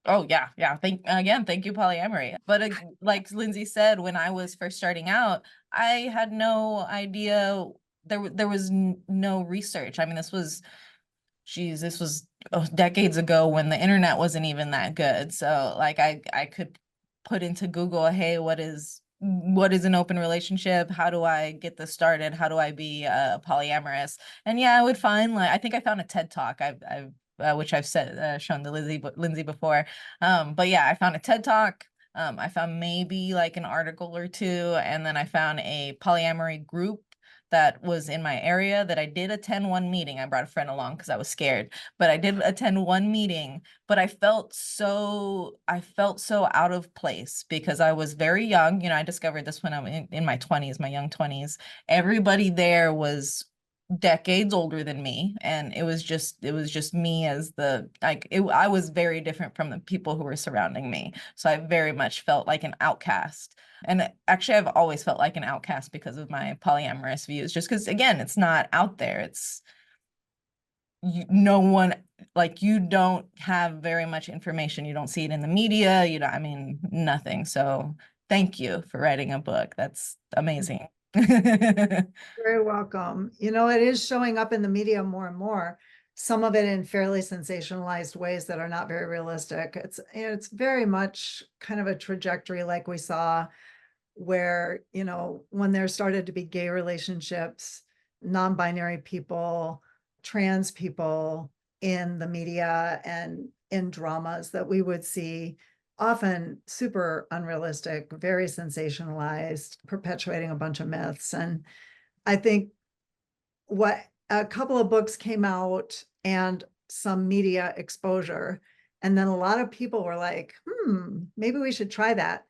Oh yeah. Thank you, polyamory. But like Lyndsey said, when I was first starting out, I had no idea. There was no research. I mean, this was decades ago when the internet wasn't even that good. So like I could put into Google, hey, what is an open relationship? How do I get this started? How do I be polyamorous? And yeah, I would find, like, I think I found a TED Talk. I've which I've said shown to Lyndsey before. But yeah, I found a TED Talk. I found maybe like an article or two, and then I found a polyamory group that was in my area that I did attend one meeting. I brought a friend along because I was scared, but I did attend one meeting, but I felt so out of place because I was very young. You know, I discovered this when I'm in my 20s, my young 20s. Everybody there was decades older than me, and it was just me as I was very different from the people who were surrounding me. So I very much felt like an outcast. And actually, I've always felt like an outcast because of my polyamorous views, just because, again, it's not out there. No one, like, you don't have very much information. You don't see it in the media. I mean, nothing. So thank you for writing a book. That's amazing. Very welcome. It is showing up in the media more and more, some of it in fairly sensationalized ways that are not very realistic. It's very much kind of a trajectory like we saw where, when there started to be gay relationships, non-binary people, trans people in the media and in dramas that we would see, often super unrealistic, very sensationalized, perpetuating a bunch of myths. And I think a couple of books came out and some media exposure, and then a lot of people were like, maybe we should try that.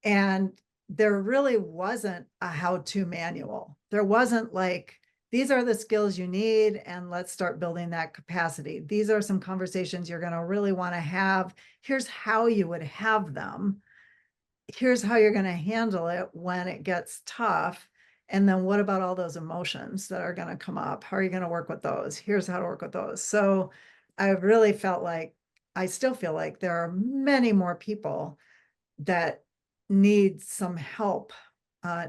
And there really wasn't a how-to manual. There wasn't like, these are the skills you need, and let's start building that capacity. These are some conversations you're going to really want to have. Here's how you would have them. Here's how you're going to handle it when it gets tough. And then what about all those emotions that are going to come up? How are you going to work with those? Here's how to work with those. So I really felt like, I still feel like there are many more people that need some help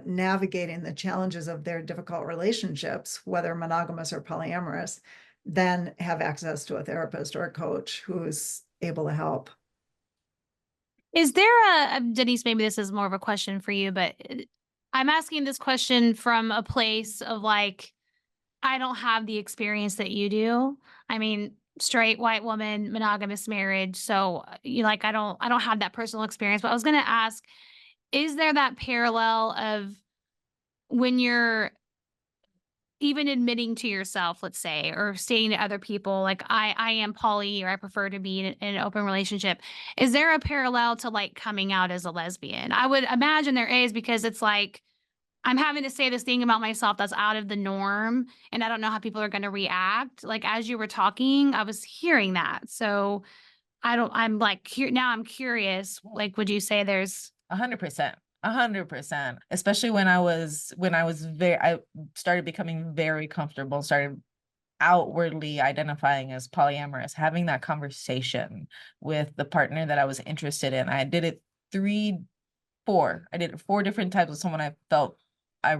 navigating the challenges of their difficult relationships, whether monogamous or polyamorous, than have access to a therapist or a coach who's able to help. Is there Denise, maybe this is more of a question for you, but I'm asking this question from a place of like, I don't have the experience that you do. I mean, straight white woman, monogamous marriage. So I don't have that personal experience, but I was going to ask, is there that parallel of when you're even admitting to yourself, let's say, or stating to other people, like, I am poly, or I prefer to be in an open relationship. Is there a parallel to like coming out as a lesbian? I would imagine there is, because it's like, I'm having to say this thing about myself that's out of the norm, and I don't know how people are going to react. Like, as you were talking, I was hearing that. So I'm like, now I'm curious, like, would you say there's 100%. 100%, especially when I started becoming very comfortable, started outwardly identifying as polyamorous, having that conversation with the partner that I was interested in. I did it four different types of someone I felt I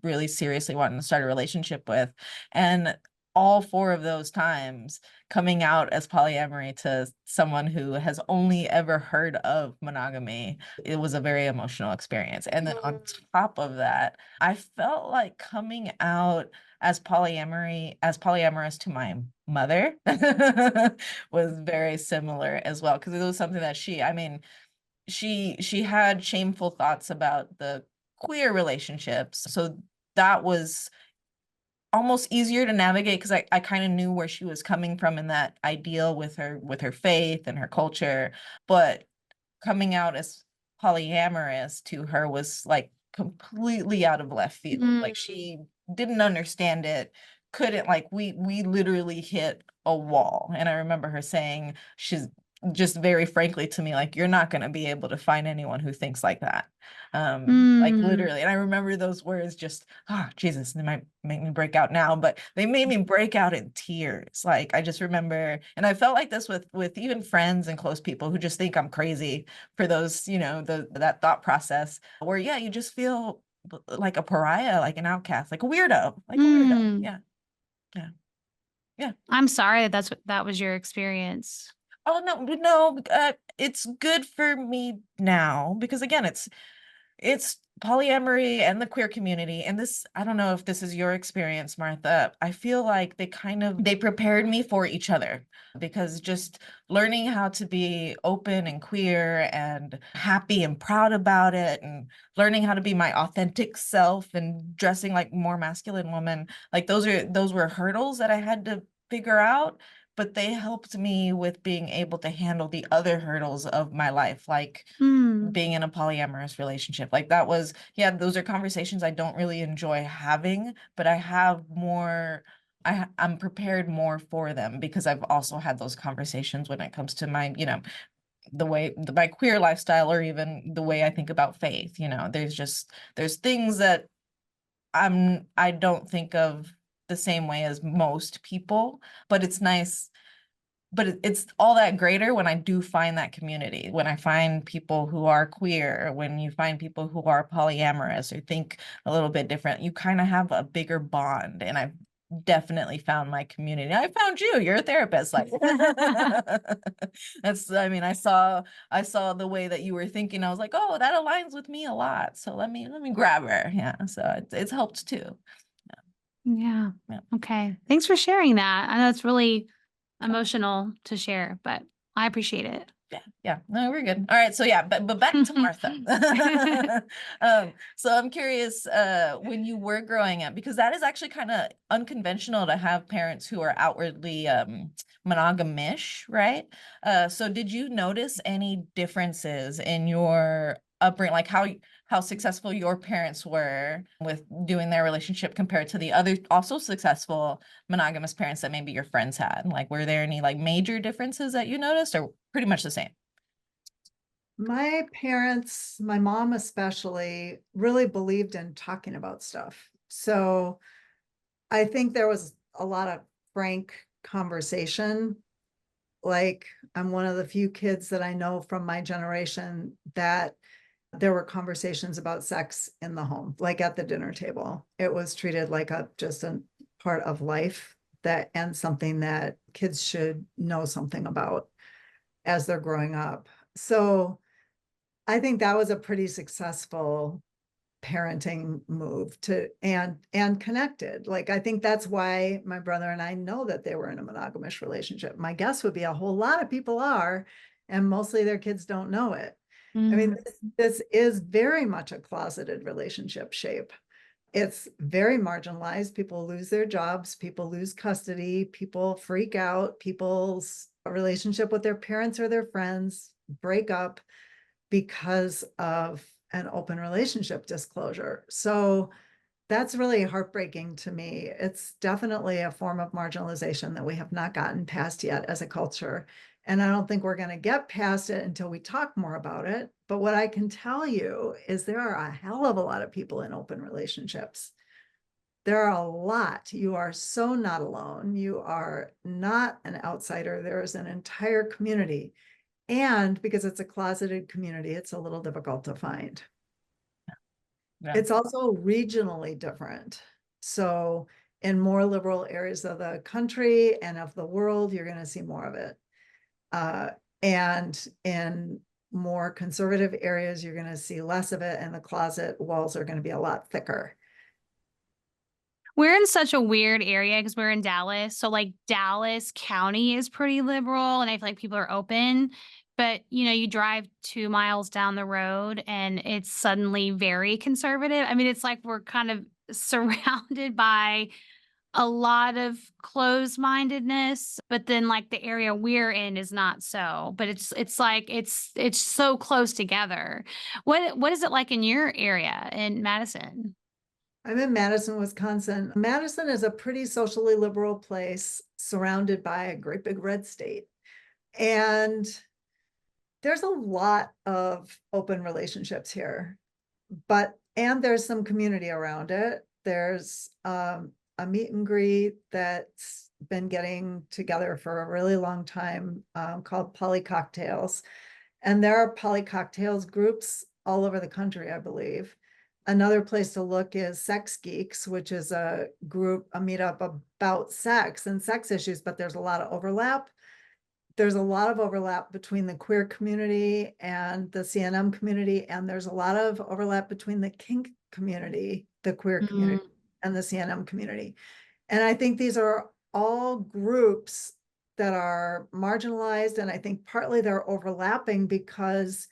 really seriously wanted to start a relationship with. And all four of those times, coming out as polyamory to someone who has only ever heard of monogamy, it was a very emotional experience. And then on top of that, I felt like coming out as polyamorous to my mother was very similar as well, because it was something that she had shameful thoughts about the queer relationships. So that was almost easier to navigate because I kind of knew where she was coming from in that ideal with her faith and her culture. But coming out as polyamorous to her was like completely out of left field. Like she didn't understand it, couldn't, like we literally hit a wall. And I remember her saying, she's just very frankly to me, like, you're not going to be able to find anyone who thinks like that. Like literally. And I remember those words just, oh, Jesus, they might make me break out now, but they made me break out in tears. Like, I just remember, and I felt like this with even friends and close people who just think I'm crazy for those, you know, that thought process where, yeah, you just feel like a pariah, like an outcast, like a weirdo, like a weirdo. Yeah. Yeah. Yeah. I'm sorry that was your experience. Oh, no, it's good for me now because again, it's polyamory and the queer community. And this, I don't know if this is your experience, Martha. I feel like they prepared me for each other because just learning how to be open and queer and happy and proud about it and learning how to be my authentic self and dressing like more masculine woman, like those were hurdles that I had to figure out, but they helped me with being able to handle the other hurdles of my life, like being in a polyamorous relationship. Like that was, yeah, those are conversations I don't really enjoy having, but I have more, I'm prepared more for them because I've also had those conversations when it comes to my, you know, my queer lifestyle or even the way I think about faith. You know, there's things that I don't think of the same way as most people, but it's nice. But it's all that greater when I do find that community, when I find people who are queer, when you find people who are polyamorous or think a little bit different, you kind of have a bigger bond. And I've definitely found my community. I found you, you're a therapist. Like that's, I mean, I saw the way that you were thinking. I was like, oh, that aligns with me a lot. So let me grab her. Yeah. So it's helped too. Yeah. Yeah. Okay. Thanks for sharing that. I know it's really emotional to share, but I appreciate it. Yeah, no, we're good. All right, so yeah, but back to Martha. So I'm curious, when you were growing up, because that is actually kind of unconventional to have parents who are outwardly monogamish, right? So did you notice any differences in your upbringing, like how successful your parents were with doing their relationship compared to the other also successful monogamous parents that maybe your friends had? Like, were there any like major differences that you noticed or pretty much the same? My parents, my mom especially, really believed in talking about stuff. So I think there was a lot of frank conversation. Like, I'm one of the few kids that I know from my generation that there were conversations about sex in the home, like at the dinner table. It was treated like just a part of life and something that kids should know something about as they're growing up. So I think that was a pretty successful parenting move and connected. Like, I think that's why my brother and I know that they were in a monogamous relationship. My guess would be a whole lot of people are, and mostly their kids don't know it. I mean, this is very much a closeted relationship shape. It's very marginalized. People lose their jobs, people lose custody, people freak out, people's relationship with their parents or their friends break up because of an open relationship disclosure. So that's really heartbreaking to me. It's definitely a form of marginalization that we have not gotten past yet as a culture. And I don't think we're going to get past it until we talk more about it. But what I can tell you is there are a hell of a lot of people in open relationships. There are a lot. You are so not alone. You are not an outsider. There is an entire community. And because it's a closeted community, it's a little difficult to find. Yeah. It's also regionally different. So in more liberal areas of the country and of the world, you're going to see more of it. And in more conservative areas, you're going to see less of it, and the closet walls are going to be a lot thicker. We're in such a weird area because we're in Dallas. So like Dallas County is pretty liberal and I feel like people are open. But you know, you drive 2 miles down the road and it's suddenly very conservative. I mean, it's like we're kind of surrounded by a lot of closed-mindedness, but then like the area we're in is not so. But it's like it's so close together. What is it like in your area in Madison? I'm in Madison, Wisconsin. Madison is a pretty socially liberal place surrounded by a great big red state. And there's a lot of open relationships here, and there's some community around it. There's a meet and greet that's been getting together for a really long time, called Poly Cocktails. And there are Poly Cocktails groups all over the country, I believe. Another place to look is Sex Geeks, which is a meetup about sex and sex issues, but there's a lot of overlap. There's a lot of overlap between the queer community and the CNM community, and there's a lot of overlap between the kink community, the queer community, and the CNM community. And I think these are all groups that are marginalized, and I think partly they're overlapping because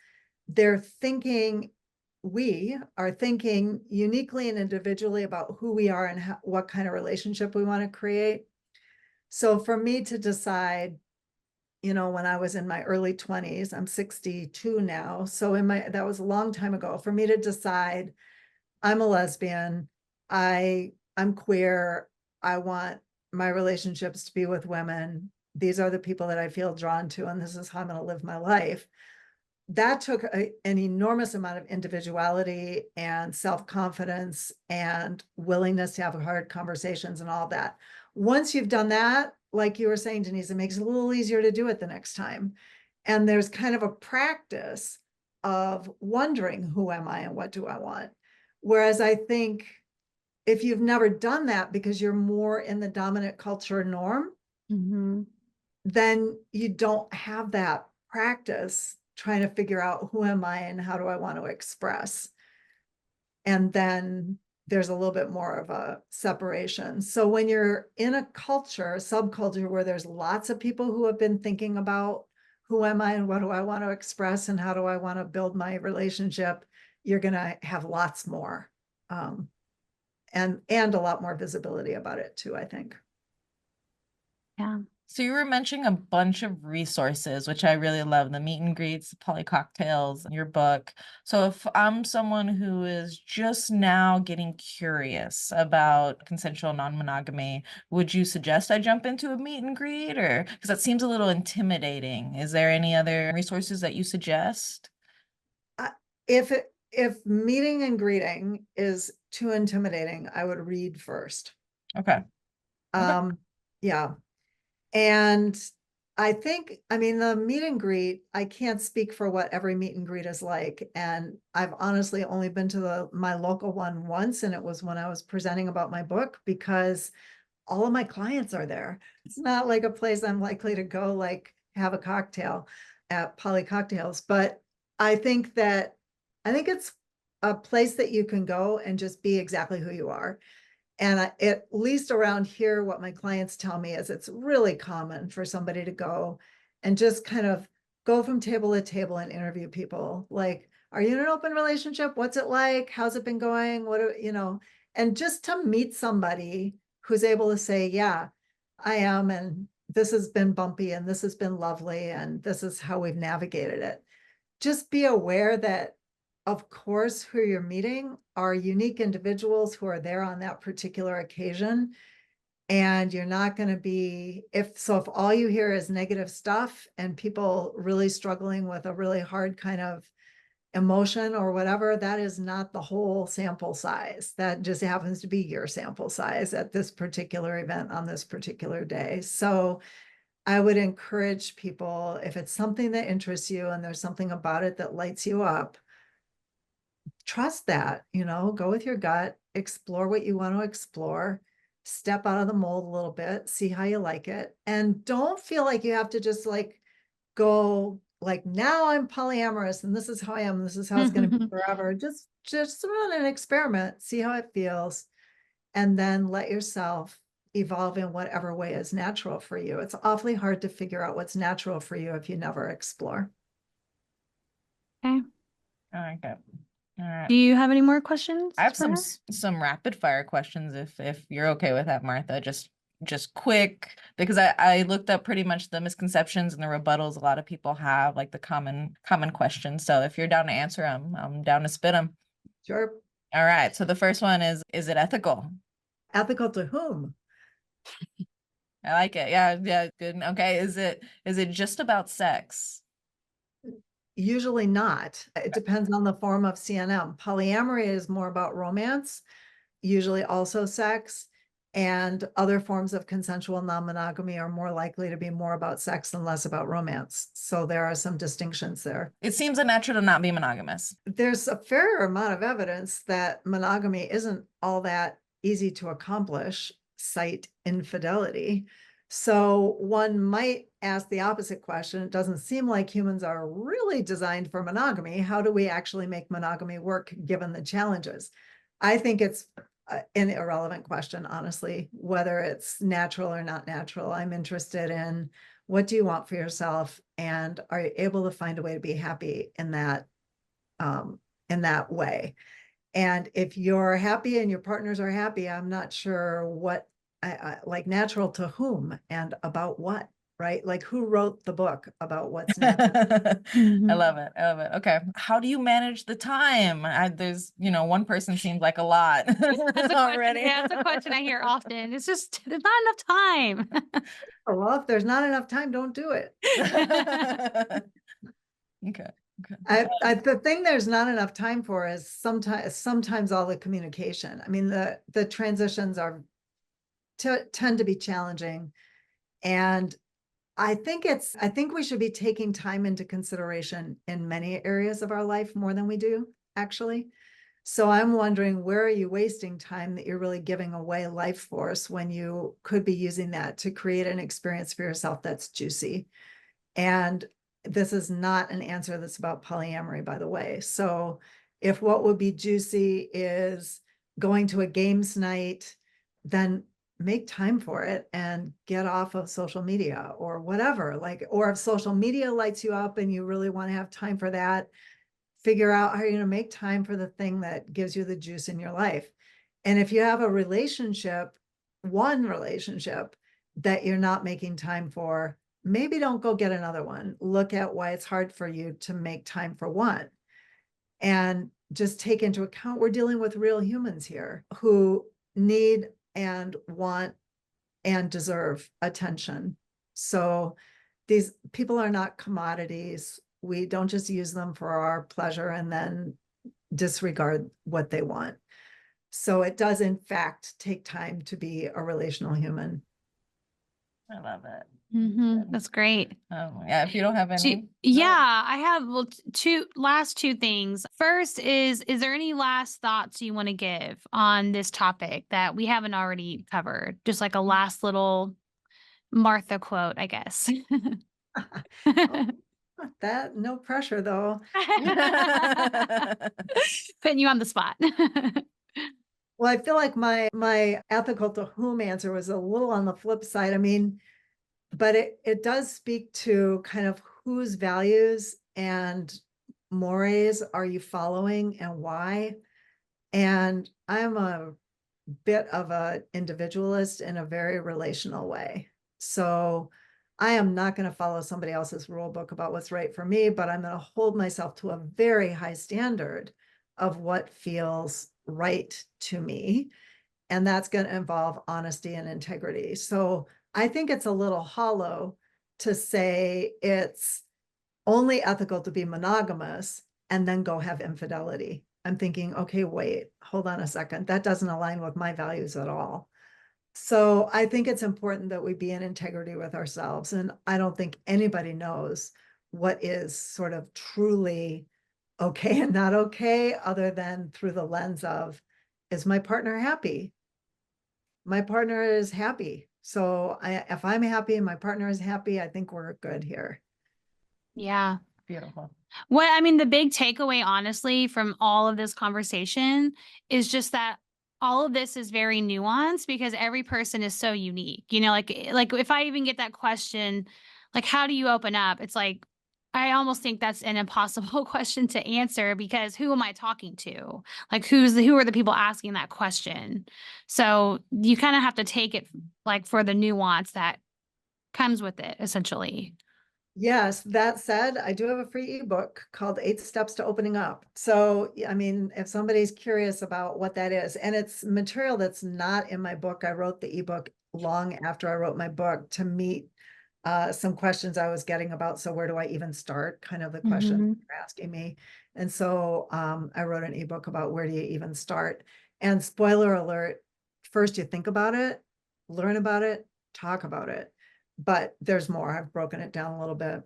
we are thinking uniquely and individually about who we are and what kind of relationship we want to create. So for me to decide, when I was in my early 20s, I'm 62 now. So that was a long time ago, for me to decide I'm a lesbian, I'm queer, I want my relationships to be with women. These are the people that I feel drawn to, and this is how I'm going to live my life. That took an enormous amount of individuality and self-confidence and willingness to have hard conversations and all that. Once you've done that, like you were saying, Denise, it makes it a little easier to do it the next time. And there's kind of a practice of wondering, who am I and what do I want? Whereas I think if you've never done that because you're more in the dominant culture norm, then you don't have that practice trying to figure out who am I and how do I want to express. And then there's a little bit more of a separation. So when you're in a subculture where there's lots of people who have been thinking about who am I and what do I want to express and how do I want to build my relationship, you're going to have lots more, and a lot more visibility about it too, I think. Yeah. So you were mentioning a bunch of resources, which I really love, the meet and greets, the Poly Cocktails, your book. So if I'm someone who is just now getting curious about consensual non-monogamy, would you suggest I jump into a meet and greet, or because that seems a little intimidating? Is there any other resources that you suggest? If meeting and greeting is too intimidating, I would read first. Okay. Yeah. And I think, the meet and greet, I can't speak for what every meet and greet is like. And I've honestly only been to my local one once, and it was when I was presenting about my book, because all of my clients are there. It's not like a place I'm likely to go, like have a cocktail at Poly Cocktails. But I think it's a place that you can go and just be exactly who you are. And at least around here, what my clients tell me is it's really common for somebody to go and just kind of go from table to table and interview people. Like, are you in an open relationship? What's it like? How's it been going? And just to meet somebody who's able to say, yeah, I am. And this has been bumpy and this has been lovely. And this is how we've navigated it. Just be aware that, of course, who you're meeting are unique individuals who are there on that particular occasion. And you're not going to be, if all you hear is negative stuff and people really struggling with a really hard kind of emotion or whatever, that is not the whole sample size. That just happens to be your sample size at this particular event on this particular day. So I would encourage people, if it's something that interests you and there's something about it that lights you up, trust that, go with your gut, explore what you want to explore, step out of the mold a little bit, see how you like it. And don't feel like you have to just go like, now I'm polyamorous and this is how I am, this is how it's going to be forever. Just run an experiment, see how it feels, and then let yourself evolve in whatever way is natural for you. It's awfully hard to figure out what's natural for you if you never explore. Okay. Okay. All right. Do you have any more questions? I have for her? some rapid fire questions if you're okay with that, Martha. Just quick, because I looked up pretty much the misconceptions and the rebuttals a lot of people have, like the common questions. So if you're down to answer them, I'm down to spit them. Sure. All right. So the first one is it ethical? Ethical to whom? I like it. Yeah, yeah, good. Okay. Is it just about sex? Usually not. It depends on the form of CNM. Polyamory is more about romance, usually also sex, and other forms of consensual non-monogamy are more likely to be more about sex and less about romance. So there are some distinctions there. It seems unnatural to not be monogamous. There's a fair amount of evidence that monogamy isn't all that easy to accomplish, cite infidelity. So one might ask the opposite question. It doesn't seem like humans are really designed for monogamy. How do we actually make monogamy work given the challenges? I think it's an irrelevant question, honestly, whether it's natural or not natural. I'm interested in what do you want for yourself, and are you able to find a way to be happy in that way? And if you're happy and your partners are happy, I'm not sure what like natural to whom and about what, right? Like who wrote the book about what's natural? I love it. I love it. Okay. How do you manage the time? There's, one person seems like a lot already. That's a question I hear often. It's just, there's not enough time. Oh, well, if there's not enough time, don't do it. Okay. The thing there's not enough time for is sometimes all the communication. I mean, the transitions tend to be challenging, and I think we should be taking time into consideration in many areas of our life more than we do, actually. So I'm wondering, where are you wasting time that you're really giving away life force when you could be using that to create an experience for yourself that's juicy? And this is not an answer that's about polyamory, by the way. So if what would be juicy is going to a games night, then make time for it and get off of social media or whatever. Or if social media lights you up and you really want to have time for that, figure out how you're going to make time for the thing that gives you the juice in your life. And if you have a one relationship that you're not making time for, maybe don't go get another one. Look at why it's hard for you to make time for one. And just take into account, we're dealing with real humans here who need and want and deserve attention. So these people are not commodities. We don't just use them for our pleasure and then disregard what they want. So it does, in fact, take time to be a relational human. I love it. That's great. Yeah, if you don't have any. I have last two things. First is there any last thoughts you want to give on this topic that we haven't already covered? Just like a last little Martha quote, I guess. That no pressure though. Putting you on the spot. Well, I feel like my ethical to whom answer was a little on the flip side. I mean, but it does speak to kind of whose values and mores are you following and why. And I'm a bit of an individualist in a very relational way. So I am not going to follow somebody else's rule book about what's right for me, but I'm going to hold myself to a very high standard of what feels right to me. And that's going to involve honesty and integrity. So I think it's a little hollow to say it's only ethical to be monogamous and then go have infidelity. I'm thinking, okay, wait, hold on a second. That doesn't align with my values at all. So I think it's important that we be in integrity with ourselves. And I don't think anybody knows what is sort of truly okay and not okay, other than through the lens of, is my partner happy? My partner is happy. So if I'm happy and my partner is happy, I think we're good here. Yeah. Beautiful. Well, I mean, the big takeaway, honestly, from all of this conversation is just that all of this is very nuanced because every person is so unique. Like if I even get that question, like, how do you open up? It's like, I almost think that's an impossible question to answer because who am I talking to? Like who are the people asking that question? So you kind of have to take it like for the nuance that comes with it, essentially. Yes, that said, I do have a free ebook called 8 Steps to Opening Up. So, I mean, if somebody's curious about what that is, and it's material that's not in my book, I wrote the ebook long after I wrote my book to meet some questions I was getting about. So where do I even start? Kind of the question Mm-hmm. you're asking me. And so I wrote an ebook about where do you even start? And spoiler alert, first you think about it, learn about it, talk about it. But there's more. I've broken it down a little bit.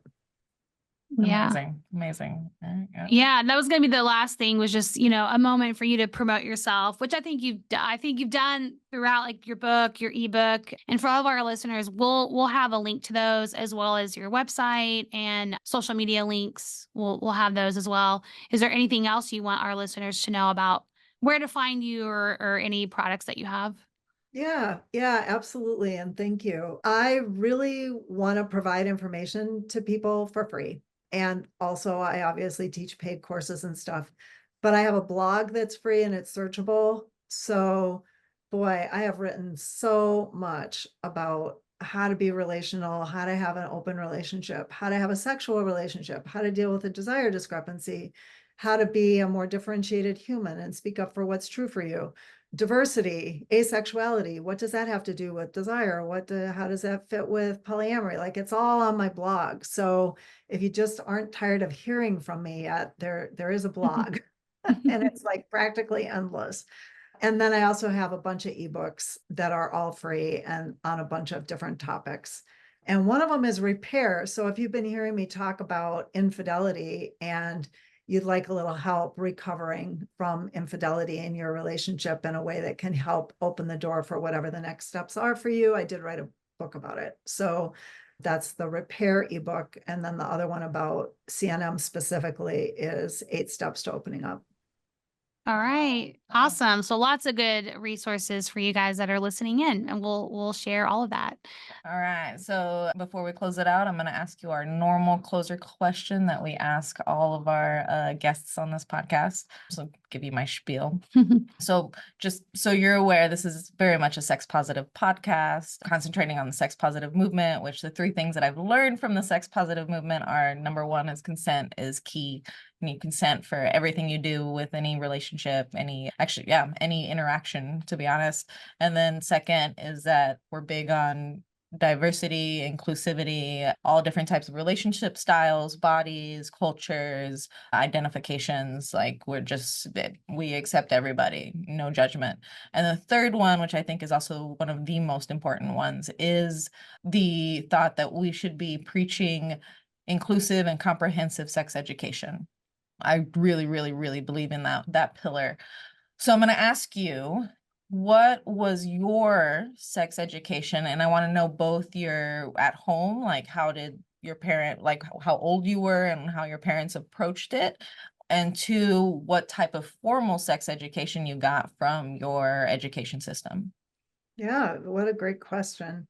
Yeah. Amazing. Amazing. All right, yeah. Yeah, that was going to be the last thing was just, a moment for you to promote yourself, which I think you've done throughout like your book, your ebook. And for all of our listeners, we'll have a link to those as well as your website and social media links. We'll have those as well. Is there anything else you want our listeners to know about where to find you or any products that you have? Yeah, absolutely. And thank you. I really want to provide information to people for free. And also, I obviously teach paid courses and stuff, but I have a blog that's free and it's searchable. So, boy, I have written so much about how to be relational, how to have an open relationship, how to have a sexual relationship, how to deal with a desire discrepancy, how to be a more differentiated human and speak up for what's true for you. Diversity, asexuality, what does that have to do with desire? How does that fit with polyamory? Like it's all on my blog. So if you just aren't tired of hearing from me yet, there is a blog and it's like practically endless. And then I also have a bunch of ebooks that are all free and on a bunch of different topics. And one of them is repair. So if you've been hearing me talk about infidelity and you'd like a little help recovering from infidelity in your relationship in a way that can help open the door for whatever the next steps are for you, I did write a book about it. So that's the repair ebook. And then the other one about CNM specifically is 8 Steps to Opening Up. All right. Awesome. So lots of good resources for you guys that are listening in and we'll share all of that. All right. So before we close it out, I'm going to ask you our normal closer question that we ask all of our guests on this podcast. So give you my spiel. So just so you're aware, this is very much a sex positive podcast, concentrating on the sex positive movement, which the 3 things that I've learned from the sex positive movement are number 1 is consent is key. You need consent for everything you do with any relationship, any interaction, to be honest. And then second is that we're big on diversity, inclusivity, all different types of relationship styles, bodies, cultures, identifications. Like we accept everybody, no judgment. And the third one, which I think is also one of the most important ones, is the thought that we should be preaching inclusive and comprehensive sex education. I really, really, really believe in that pillar. So I'm going to ask you, what was your sex education? And I want to know both your at home, like how did your parent, like how old you were and how your parents approached it, and 2, what type of formal sex education you got from your education system. Yeah, what a great question.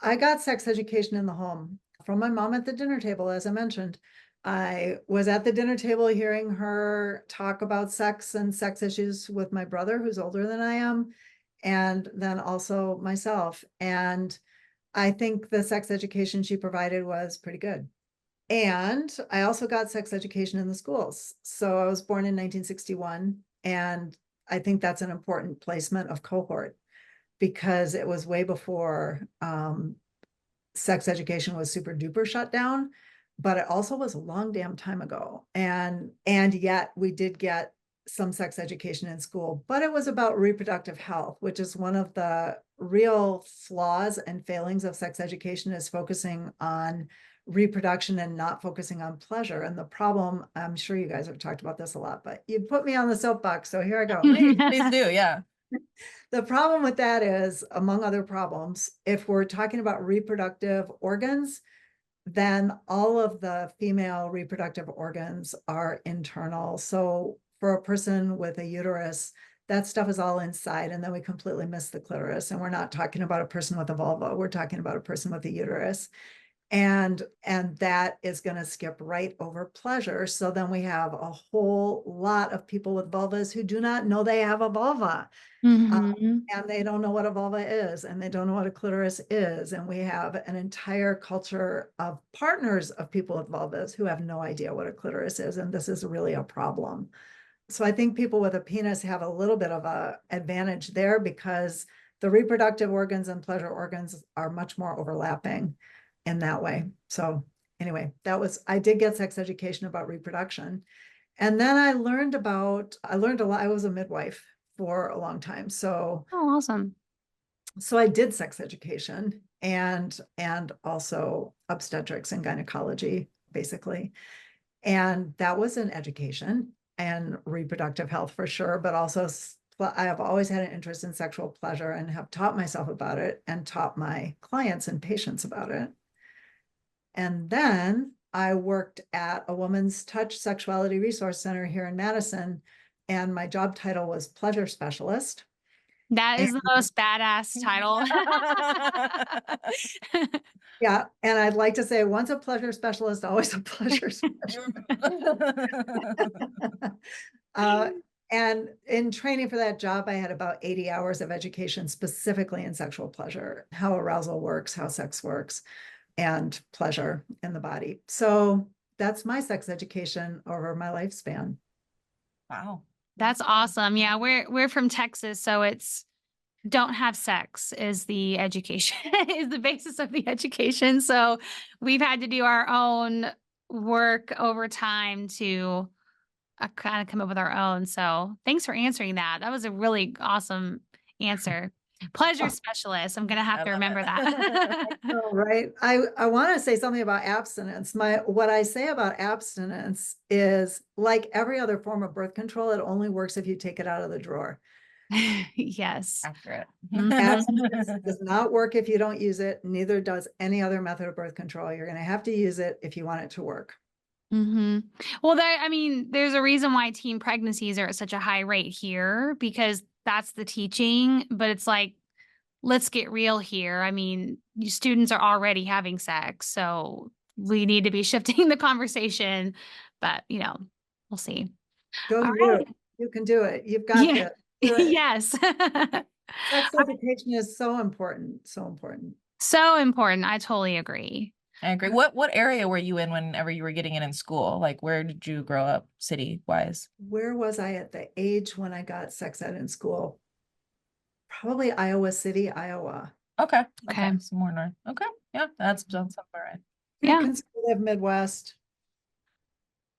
I got sex education in the home from my mom at the dinner table, as I mentioned. I was at the dinner table hearing her talk about sex and sex issues with my brother, who's older than I am, and then also myself. And I think the sex education she provided was pretty good. And I also got sex education in the schools. So I was born in 1961, and I think that's an important placement of cohort because it was way before sex education was super duper shut down, but it also was a long damn time ago. And yet we did get some sex education in school, but it was about reproductive health, which is one of the real flaws and failings of sex education, is focusing on reproduction and not focusing on pleasure. And the problem, I'm sure you guys have talked about this a lot, but you put me on the soapbox, so here I go. Please do, yeah. The problem with that is, among other problems, if we're talking about reproductive organs, then all of the female reproductive organs are internal. So for a person with a uterus, that stuff is all inside, and then we completely miss the clitoris. And we're not talking about a person with a vulva. We're talking about a person with a uterus. And that is going to skip right over pleasure. So then we have a whole lot of people with vulvas who do not know they have a vulva. Mhm. And they don't know what a vulva is, and they don't know what a clitoris is. And we have an entire culture of partners of people with vulvas who have no idea what a clitoris is. And this is really a problem. So I think people with a penis have a little bit of a advantage there because the reproductive organs and pleasure organs are much more overlapping in that way. So anyway, I did get sex education about reproduction. And then I learned a lot. I was a midwife for a long time. So Oh, awesome. I did sex education and also obstetrics and gynecology, basically. And that was an education and reproductive health for sure, but also I have always had an interest in sexual pleasure and have taught myself about it and taught my clients and patients about it. And then I worked at a Woman's Touch Sexuality Resource Center here in Madison, and my job title was pleasure specialist. That is the most badass title. Yeah, and I'd like to say once a pleasure specialist, always a pleasure specialist. And in training for that job, I had about 80 hours of education specifically in sexual pleasure, how arousal works, how sex works, and pleasure in the body. So that's my sex education over my lifespan. Wow. That's awesome. Yeah, we're from Texas, so it's don't have sex is the education, is the basis of the education. So we've had to do our own work over time to kind of come up with our own. So thanks for answering that. That was a really awesome answer. Pleasure specialist. I'm going to have to remember that. Oh, right. I want to say something about abstinence. What I say about abstinence is like every other form of birth control, it only works if you take it out of the drawer. Yes. Accurate. Abstinence does not work if you don't use it. Neither does any other method of birth control. You're going to have to use it if you want it to work. Well, there's a reason why teen pregnancies are at such a high rate here because that's the teaching, but it's like, let's get real here. I mean, students are already having sex, so we need to be shifting the conversation, but we'll see. Go All you. right. You can do it. You've got Yeah. this. Do it. Yes. Sex education is so important. So important. So important. I totally agree. I agree. What area were you in whenever you were getting it in school? Like, where did you grow up city-wise? Where was I at the age when I got sex ed in school? Probably Iowa City, Iowa. Okay. Okay. Some more north. Okay. Yeah, that's somewhere right. Pretty Yeah. conservative Midwest.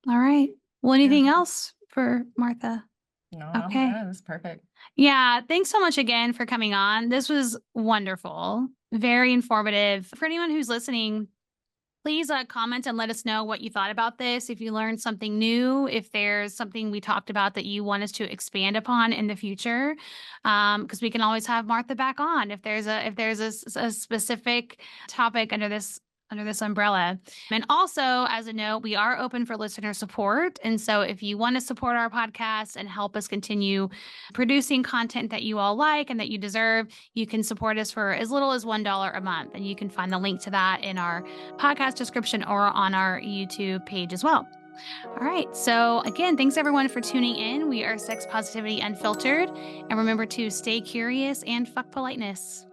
All right. Well, anything else for Martha? No, Okay. that's perfect. Yeah. Thanks so much again for coming on. This was wonderful. Very informative. For anyone who's listening, please comment and let us know what you thought about this. If you learned something new, if there's something we talked about that you want us to expand upon in the future, because we can always have Martha back on if there's a specific topic under this umbrella. And also, as a note, we are open for listener support. And so if you want to support our podcast and help us continue producing content that you all like and that you deserve, you can support us for as little as $1 a month. And you can find the link to that in our podcast description or on our YouTube page as well. All right. So again, thanks everyone for tuning in. We are Sex Positivity Unfiltered. And remember to stay curious and fuck politeness.